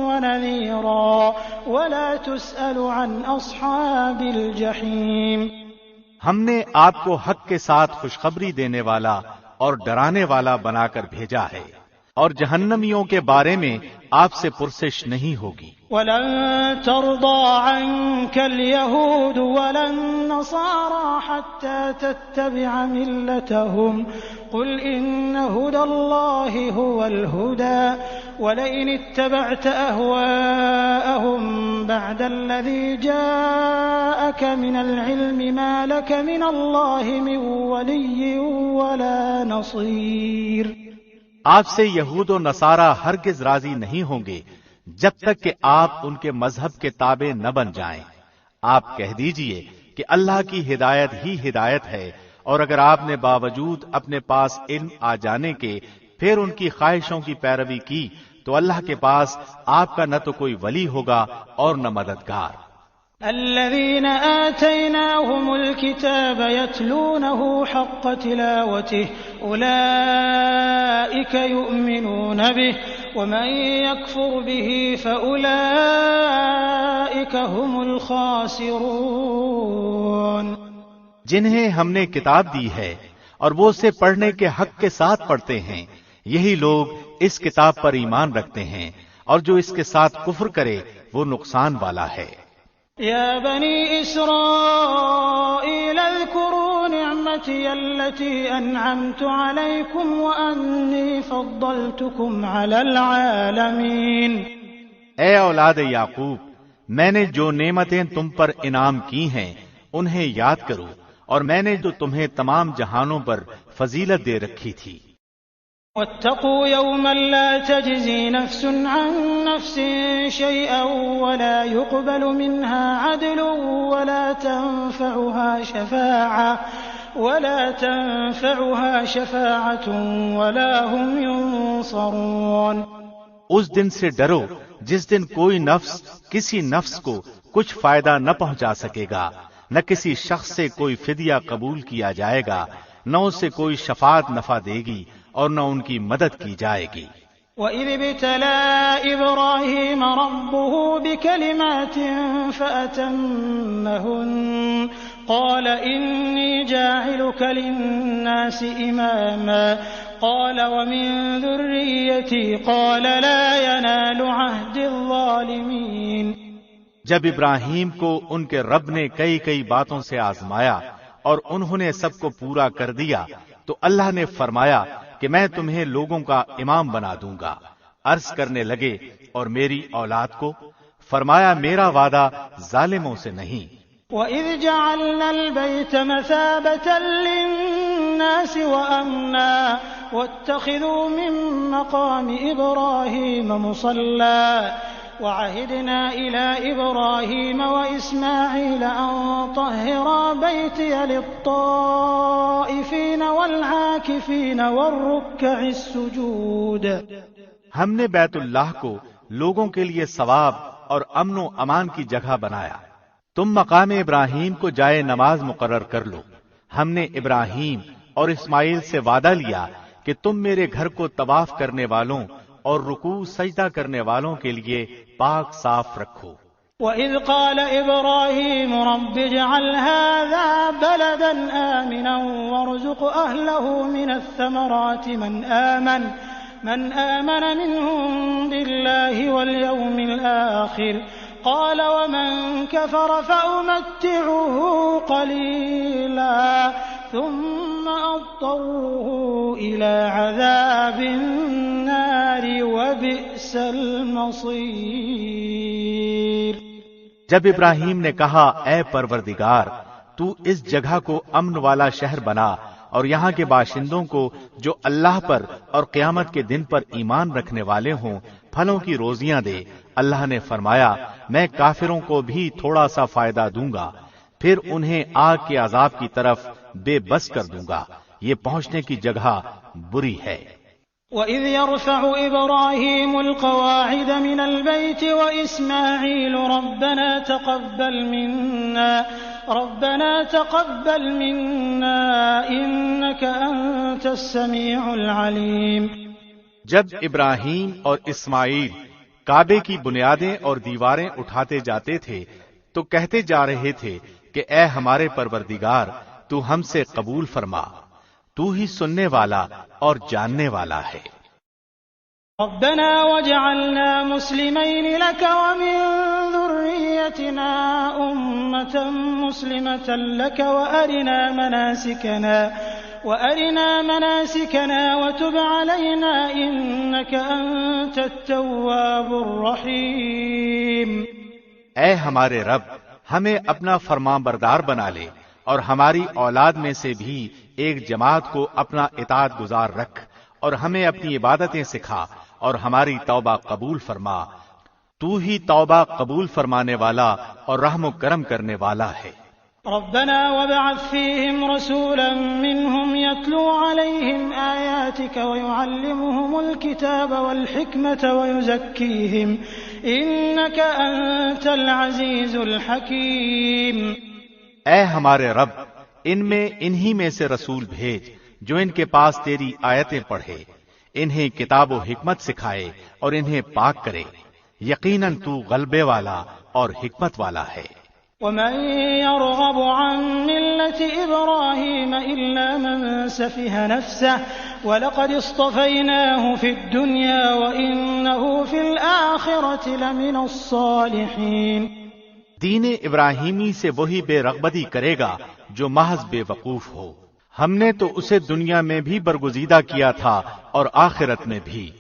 وَنَذِيرًا وَلَا تُسْأَلُ عَنْ أَصْحَابِ الْجَحِيمِ۔ ہم نے آپ کو حق کے ساتھ خوشخبری دینے والا اور ڈرانے والا بنا کر بھیجا ہے، اور جہنمیوں کے بارے میں آپ سے پرسش نہیں ہوگی۔ وَلَن تَرْضَىٰ عَنكَ الْيَهُودُ وَلَا النَّصَارَىٰ حَتَّىٰ تَتَّبِعَ مِلَّتَهُمْ قُلْ إِنَّ هُدَى اللَّهِ هُوَ الْهُدَىٰ وَلَئِنِ اتَّبَعْتَ أَهْوَاءَهُم بَعْدَ الَّذِي جَاءَكَ مِنَ الْعِلْمِ مَا لَكَ مِنَ اللَّهِ مِن وَلِيٍّ وَلَا نَصِيرٍ۔ آپ سے یہود و نصارہ ہرگز راضی نہیں ہوں گے جب تک کہ آپ ان کے مذہب کے تابع نہ بن جائیں۔ آپ کہہ دیجئے کہ اللہ کی ہدایت ہی ہدایت ہے، اور اگر آپ نے باوجود اپنے پاس علم آ جانے کے پھر ان کی خواہشوں کی پیروی کی تو اللہ کے پاس آپ کا نہ تو کوئی ولی ہوگا اور نہ مددگار۔ الذين آتيناهم الكتاب يتلونه حق تلاوته أولئك يؤمنون به ومن يكفر به فأولئك هم الخاسرون۔ جنہیں ہم نے کتاب دی ہے اور وہ اسے پڑھنے کے حق کے ساتھ پڑھتے ہیں، یہی لوگ اس کتاب پر ایمان رکھتے ہیں، اور جو اس کے ساتھ کفر کرے وہ نقصان والا ہے۔ يا بني إسرائيل اذكروا نعمتي التي أنعمت عليكم وأني فضلتكم على العالمين۔ اے اولاد یعقوب، میں نے جو نعمتیں تم پر انعام کی ہیں انہیں یاد کرو، اور میں نے جو تمہیں تمام جہانوں پر فضیلت دے رکھی تھی۔ واتقوا يوما لا تجزي نفس عن نفس شيئا ولا يقبل منها عدل ولا تنفعها شفاعة ولا هم ينصرون۔ اس دن سے ڈرو جس دن کوئی نفس کسی نفس کو کچھ فائدہ نہ پہنچا سکے گا، نہ کسی شخص سے کوئی فدیہ قبول کیا جائے گا، نہ اس سے کوئی شفاعت نفع دے گی اور نہ ان کی مدد کی جائے گی۔ وَإِذِ ابْتَلَىٰ إِبْرَاهِيمَ رَبُّهُ بِكَلِمَاتٍ فَأَتَمَّهُنَّ قَالَ إِنِّي جَاعِلُكَ لِلنَّاسِ إِمَامًا قَالَ وَمِن ذُرِّيَّتِي قَالَ لَا يَنَالُ عَهْدِ الظَّالِمِينَ۔ جب ابراہیم کو ان کے رب نے کئی کئی باتوں سے آزمایا اور انہوں نے سب کو پورا کر دیا تو اللہ نے فرمایا کہ میں تمہیں لوگوں کا امام بنا دوں گا۔ عرض کرنے لگے اور میری اولاد کو؟ فرمایا میرا وعدہ ظالموں سے نہیں۔ وَإِذْ جَعَلْنَا الْبَيْتَ مَثَابَةً لِلنَّاسِ وَأَمْنًا وَاتَّخِذُوا مِن مَّقَامِ إِبْرَاهِيمَ مُصَلًّى وَعَهِدْنَا إِلَىٰ إِبْرَاهِيمَ وَإِسْمَاعِيلَ أَن طَهِّرَا بَيْتِيَ لِلطَّائِفِينَ وَالْعَاكِفِينَ وَالرُّكَّعِ السُّجُودِ۔ ہم نے بیت اللہ کو لوگوں کے لیے ثواب اور امن و امان کی جگہ بنایا۔ تم مقام ابراہیم کو جائے نماز مقرر کر لو۔ ہم نے ابراہیم اور اسماعیل سے وعدہ لیا کہ تم میرے گھر کو طواف کرنے والوں اور رکوع سجدہ کرنے والوں کے لیے پاک صاف رکھو۔ وَإِذْ قَالَ إِبْرَاهِيمُ رَبِّ اجْعَلْ هَٰذَا بَلَدًا آمِنًا وَارْزُقْ أَهْلَهُ مِنَ الثَّمَرَاتِ من آمن منهم بالله واليوم الآخر قال ومن كفر فأمتعه قليلا ثم أضطره إلى عذاب النار وبئس المصير۔ جب ابراہیم نے کہا اے پروردگار تو اس جگہ کو امن والا شہر بنا اور یہاں کے باشندوں کو جو اللہ پر اور قیامت کے دن پر ایمان رکھنے والے ہوں پھلوں کی روزیاں دے، اللہ نے فرمایا میں کافروں کو بھی تھوڑا سا فائدہ دوں گا، پھر انہیں آگ کے عذاب کی طرف بے بس کر دوں گا، یہ پہنچنے کی جگہ بری ہے۔ وَإِذْ يَرْفَعُ إِبْرَاهِيمُ الْقَوَاعِدَ مِنَ الْبَيْتِ وَإِسْمَاعِيلُ رَبَّنَا تَقَبَّلْ مِنَّا إِنَّكَ أَنتَ السَّمِيعُ الْعَلِيمُ۔ جب ابراہیم اور اسماعیل کعبے کی بنیادیں اور دیواریں اٹھاتے جاتے تھے تو کہتے جا رہے تھے کہ اے ہمارے پروردگار تو ہم سے قبول فرما، تو ہی سننے والا اور جاننے والا ہے۔ ربنا واجعلنا مسلمين لك ومن ذريتنا أمة مسلمة لك وأرنا مناسكنا وتب علينا إنك أنت التواب الرحيم۔ اے ہمارے رب ہمیں اپنا فرمان بردار بنا لے اور ہماری اولاد میں سے بھی ایک جماعت کو اپنا اطاعت گزار رکھ اور ہمیں اپنی عبادتیں سکھا اور ہماری توبہ قبول فرما، تو ہی توبہ قبول فرمانے والا اور رحم و کرم کرنے والا ہے۔ ربنا وابعث فيهم رسولا منهم يتلو عليهم آياتك ويعلمهم الكتاب والحكمة ويزكيهم إنك أنت العزيز الحكيم۔ اے ہمارے رب انہی میں سے رسول بھیج جو ان کے پاس تیری آیتیں پڑھے، انہیں کتاب و حکمت سکھائے اور انہیں پاک کرے، یقیناً تو غلبے والا اور حکمت والا ہے۔ ومن يرغب عن ملة إبراهيم إلا من سفه نفسه ولقد اصطفيناه في الدنيا وإنه في الآخرة لمن الصالحين۔ دین ابراہیمی سے وہی بے رغبتی کرے گا جو محض بے وقوف ہو، ہم نے تو اسے دنیا میں بھی برگزیدہ کیا تھا اور آخرت میں بھی،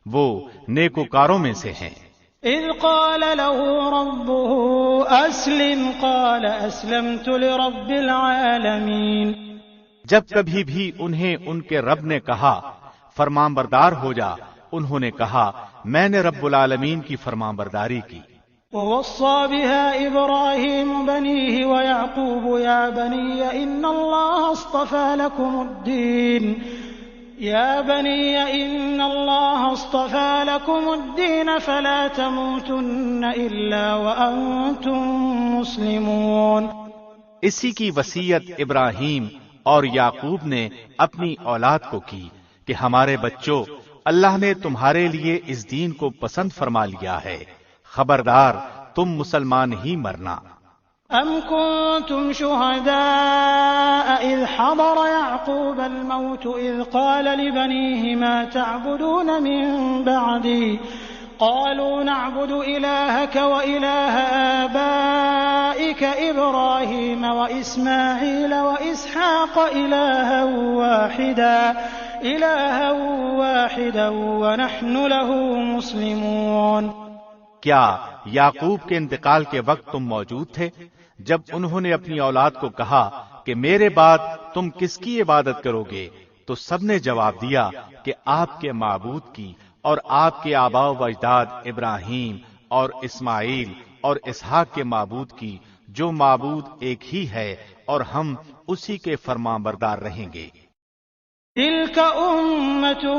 وہ نیکوکاروں میں سے ہیں۔ اذ قال له ربه اسلم قال اسلمت لرب العالمین۔ جب کبھی بھی انہیں ان کے رب نے کہا فرمان بردار ہو جا، انہوں نے کہا میں نے رب العالمین کی فرمان برداری کی۔ ووصى بها إبراهيم بنيه ويعقوب يا بني إن الله اصطفى لكم الدين فلا تموتن إلا وأنتم مسلمون۔ اسی کی وصیت ابراہیم اور یعقوب نے اپنی اولاد کو کی کہ ہمارے بچوں، اللہ نے تمہارے لیے اس دین کو پسند فرما لیا ہے، خبردار تم مسلمان ہی مرنا۔ ام کنتم شہداء اذ حضر یعقوب الموت اذ قال لبنیہ ما تعبدون من بعدی قالوا نعبد الہک والہ آبائک ابراہیم واسماعیل واسحاق الہا واحدا ونحن له مسلمون۔ کیا یعقوب کے انتقال کے وقت تم موجود تھے جب انہوں نے اپنی اولاد کو کہا کہ میرے بعد تم کس کی عبادت کرو گے؟ تو سب نے جواب دیا کہ آپ کے معبود کی اور آپ کے آباء و اجداد ابراہیم اور اسماعیل اور اسحاق کے معبود کی، جو معبود ایک ہی ہے، اور ہم اسی کے فرمانبردار رہیں گے۔ تلك أمة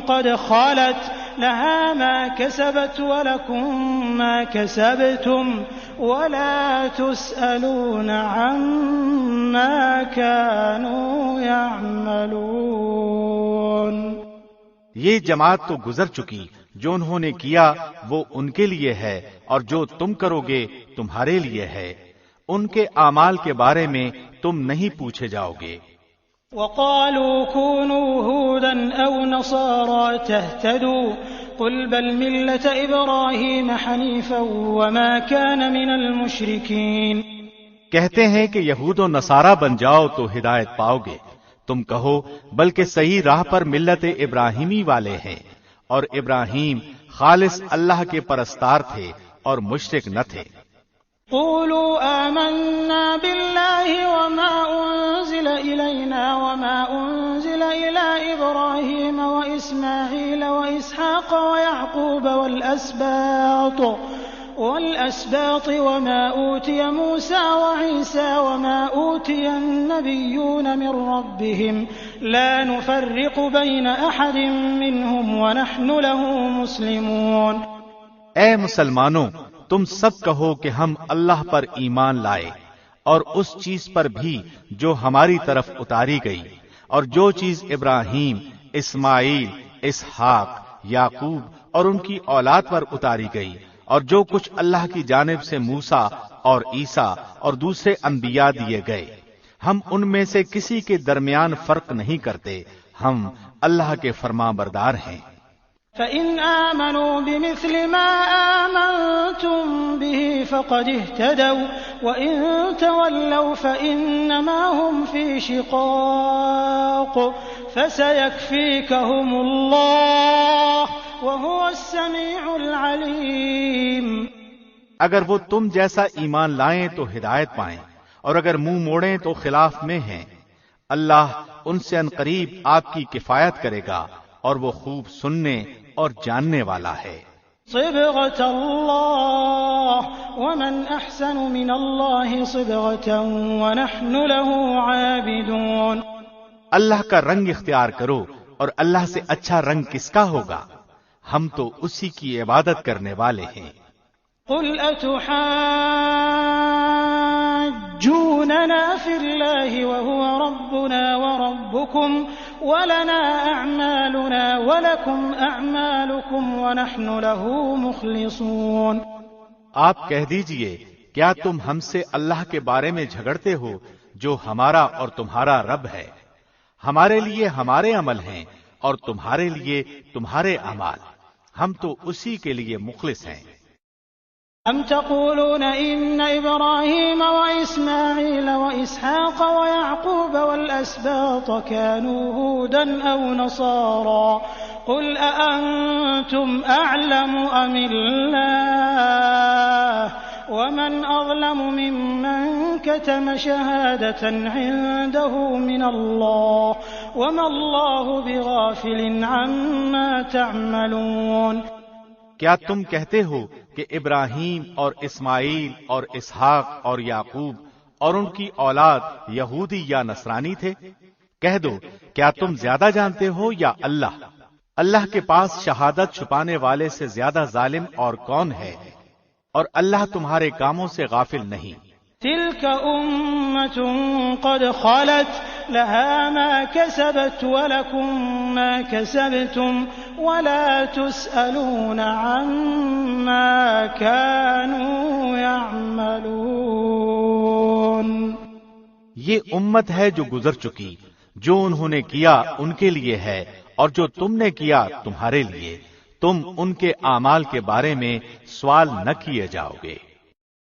قد خلت لها ما كسبت ولكم ما كسبتم ولا تسألون عما كانوا يعملون۔ یہ جماعت تو گزر چکی، جو انہوں نے کیا وہ ان کے لیے ہے، اور جو تم کرو گے تمہارے لیے ہے، ان کے اعمال کے بارے میں تم نہیں پوچھے جاؤ گے۔ وقالوا كونوا هودا أو نصارى تهتدوا قل بل ملة إبراهيم حنيفا وما كان من المشركين۔ کہتے ہیں کہ یہود و نصارہ بن جاؤ تو ہدایت پاؤ گے، تم کہو بلکہ صحیح راہ پر ملت ابراہیمی والے ہیں، اور ابراہیم خالص اللہ کے پرستار تھے اور مشرک نہ تھے۔ قولوا آمنا بالله وما أنزل إلينا وما أنزل إلى إبراهيم وإسماعيل وإسحاق ويعقوب والأسباط وما أوتي موسى وعيسى وما أوتي النبيون من ربهم لا نفرق بين أحد منهم ونحن له مسلمون۔ اے مسلمانوں، تم سب کہو کہ ہم اللہ پر ایمان لائے، اور اس چیز پر بھی جو ہماری طرف اتاری گئی، اور جو چیز ابراہیم، اسماعیل، اسحاق، یعقوب اور ان کی اولاد پر اتاری گئی، اور جو کچھ اللہ کی جانب سے موسیٰ اور عیسیٰ اور دوسرے انبیاء دیے گئے، ہم ان میں سے کسی کے درمیان فرق نہیں کرتے، ہم اللہ کے فرمانبردار ہیں۔ فَإِنْ آمَنُوا بِمِثْلِ مَا آمَنْتُمْ بِهِ فَقَدِ اهْتَدَوْا وَإِنْ تَوَلَّوْا فَإِنَّمَا هُمْ فِي شِقَاقٍ فَسَيَكْفِيكَهُمُ اللَّهُ وَهُوَ السَّمِيعُ الْعَلِيمُ۔ اگر وہ تم جیسا ایمان لائیں تو ہدایت پائیں، اور اگر منہ موڑیں تو خلاف میں ہیں۔ اللہ ان سے عنقریب آپ کی کفایت کرے گا، اور وہ خوب سننے اور جاننے والا ہے۔ صبغة اللہ ومن احسن من اللہ صبغة ونحن له عابدون۔ اللہ کا رنگ اختیار کرو، اور اللہ سے اچھا رنگ کس کا ہوگا؟ ہم تو اسی کی عبادت کرنے والے ہیں۔ قل اتحاجوننا فی اللہ وهو ربنا وربکم ولنا اعمالنا ولکم اعمالکم ونحن له مخلصون۔ آپ کہہ دیجئے، کیا تم ہم سے اللہ کے بارے میں جھگڑتے ہو جو ہمارا اور تمہارا رب ہے؟ ہمارے لیے ہمارے عمل ہیں اور تمہارے لیے تمہارے اعمال، ہم تو اسی کے لیے مخلص ہیں۔ أم تقولون إن إبراهيم وإسماعيل وإسحاق ويعقوب والأسباط كانوا هودا أو نصارى قل أأنتم أعلم أم الله ومن أظلم ممن كتم شهادة عنده من الله وما الله بغافل عما تعملون۔ کیا تم کہتے ہو کہ ابراہیم اور اسماعیل اور اسحاق اور یعقوب اور ان کی اولاد یہودی یا نصرانی تھے؟ کہہ دو، کیا تم زیادہ جانتے ہو یا اللہ؟ اللہ کے پاس شہادت چھپانے والے سے زیادہ ظالم اور کون ہے؟ اور اللہ تمہارے کاموں سے غافل نہیں۔ تلك أمة قد خلت لها ما كسبت ولكم ما كسبتم ولا تسألون عما كانوا يعملون۔ یہ امت ہے جو گزر چکی، جو انہوں نے کیا ان کے لیے ہے، اور جو تم نے کیا تمہارے لیے، تم ان کے اعمال کے بارے میں سوال نہ کیے جاؤ گے۔